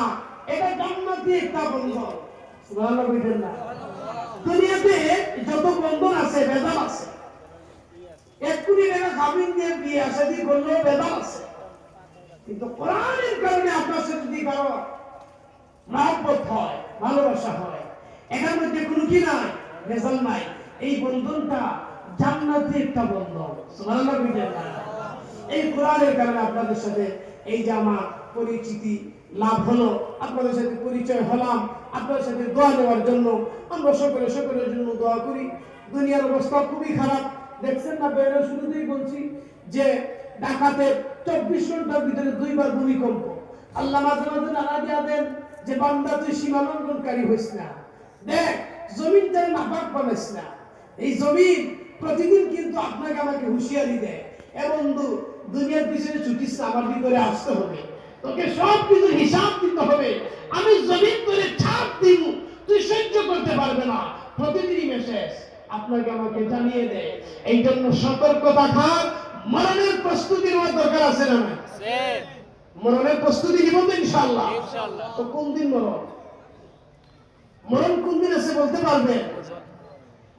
এটা জান্নাতি একটা বন্ধন। সুবহানাল্লাহ বলেন না? দুনিয়াতে যত বন্ধন আছে ভেজাল আছে, 1 কোটি টাকা জামিন দিয়ে বিয়ে শাদী করলেও ভেজাল আছে, কিন্তু কোরআনের কারণে আপনার সাথে যদি কারো মহব্বত হয়, ভালোবাসা হয়, এটার মধ্যে কোনো কি নাই, ভেজাল নাই। এই বন্ধনটা জান্নাতি একটা বন্ধন। সুবহানাল্লাহ বলেন না? এই কোরআনের কারণে আপনাদের সাথে এই যে আমার পরিচিতি লাভ হলো, আপনাদের সাথে পরিচয় হলাম, আপনাদের সাথে দোয়া নেওয়ার জন্য। আমরা সকলের জন্য দোয়া করি। দুনিয়ার অবস্থা খুবই খারাপ, দেখছেন না? বেড়ে শুরুতেই বলছি যে ঢাকাতে 24 ঘন্টার ভিতরে 2 বার ভূমিকম্প। আল্লাহ মাঝে মাঝে নানা দিয়া দেন যে বান্দা তুই সীমা লঙ্ঘনকারী হইস না, দেখ জমিনটার নাপাক বানাইস না। এই জমিন প্রতিদিন কিন্তু আপনাকে আমাকে হুঁশিয়ারি দেয়, এ বন্ধু দুনিয়ার পিছনে ছুটিস না, আমার ভিতরে আসতে হবে, তোকে সব কিছু হিসাব দিতে হবে। আমি জমিন করে ছাপ দিব, তুই সহ্য করতে পারবে না। প্রতিদিনই মেসেজ আপনাকে আমাকে জানিয়ে দেয়। এই জন্য সতর্কতা থাক। মরণের প্রস্তুতি নেওয়ার দরকার আছে না? মরণের প্রস্তুতি নিব তো ইনশাআল্লাহ। তো কোন দিন মরণ? মরণ কোন দিন আছে বলতে পারবেন?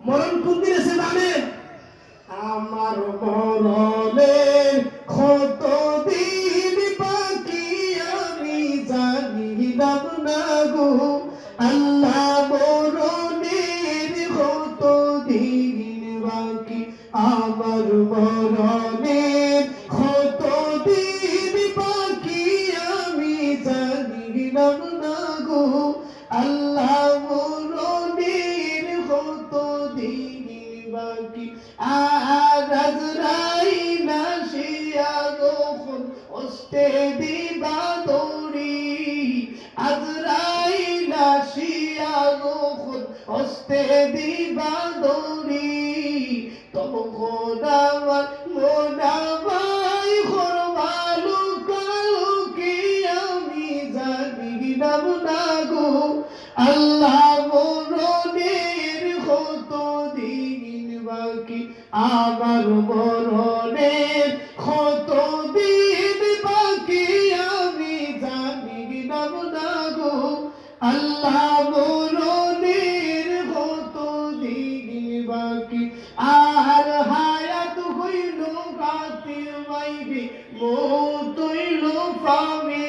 মরণ কোন দিন আছে জানেন? আমার মরণের কত দিন বাকি আমি জানিলাম না গো আল্লাহ, মরণের কত দিন বাকি, আমার মরণের কত দিন বাকি আমি জানিলাম না গো আল্লাহ, মরণের কত দিন বাকি। আর আজরাইল আসিয়া যখন হস্তে দিবা দড়ি, আজরাইল আসিয়া যখন হস্তে দিবা দড়ি, তখন আমার মনাবাই করবালু কালুকি আমি জানিলাম না গো আল্লাহ, মরণের কত দিন বাকি, আমার মরণের কত দিন বাকি আমি জানিলাম না গো বাকি আর হায়াত হইল কাতে বাইবি মৌত হইল পাবে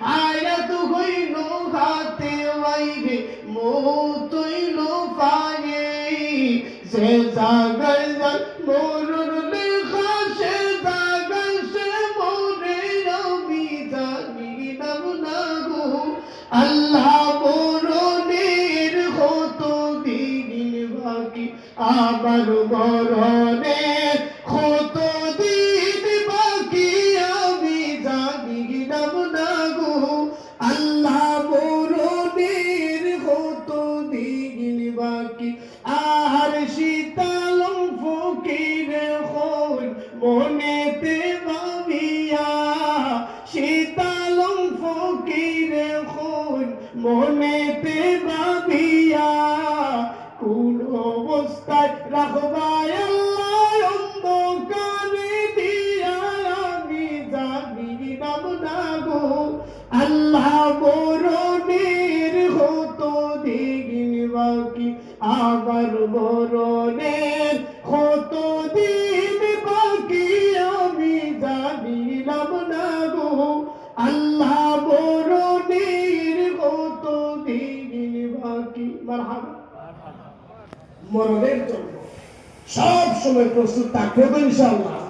হায়াত হইল কাতে বাইবি মৌত হইল পাবে যে জাগায় মরুর লেখা সে জাগায় সে মরে আমি জানি না গো আল্লাহ মরণের কত দিন বাকি আবার মরণের কত দিন বাকি আমি জানি না গো আল্লাহ মরণের কত দিন বাকি আর শীতলম ফকিরে হই মনেতে ভাবিয়া শীতলম ফকিরে হই মনেতে ভাবিয়া কোন অবস্থায় রাখবায় আল্লাহ অন্ধকারে দিয়া আমি জানি না গো আল্লাহ মরণের কত দিন বাকি আবার মরণের কত দিন বাকি আমি জানিলাম না গো আল্লাহ মরণের কত দিন বাকি মারহাবা মরণের জন্য সব সময় প্রস্তুত থাকতে হবে ইনশাআল্লাহ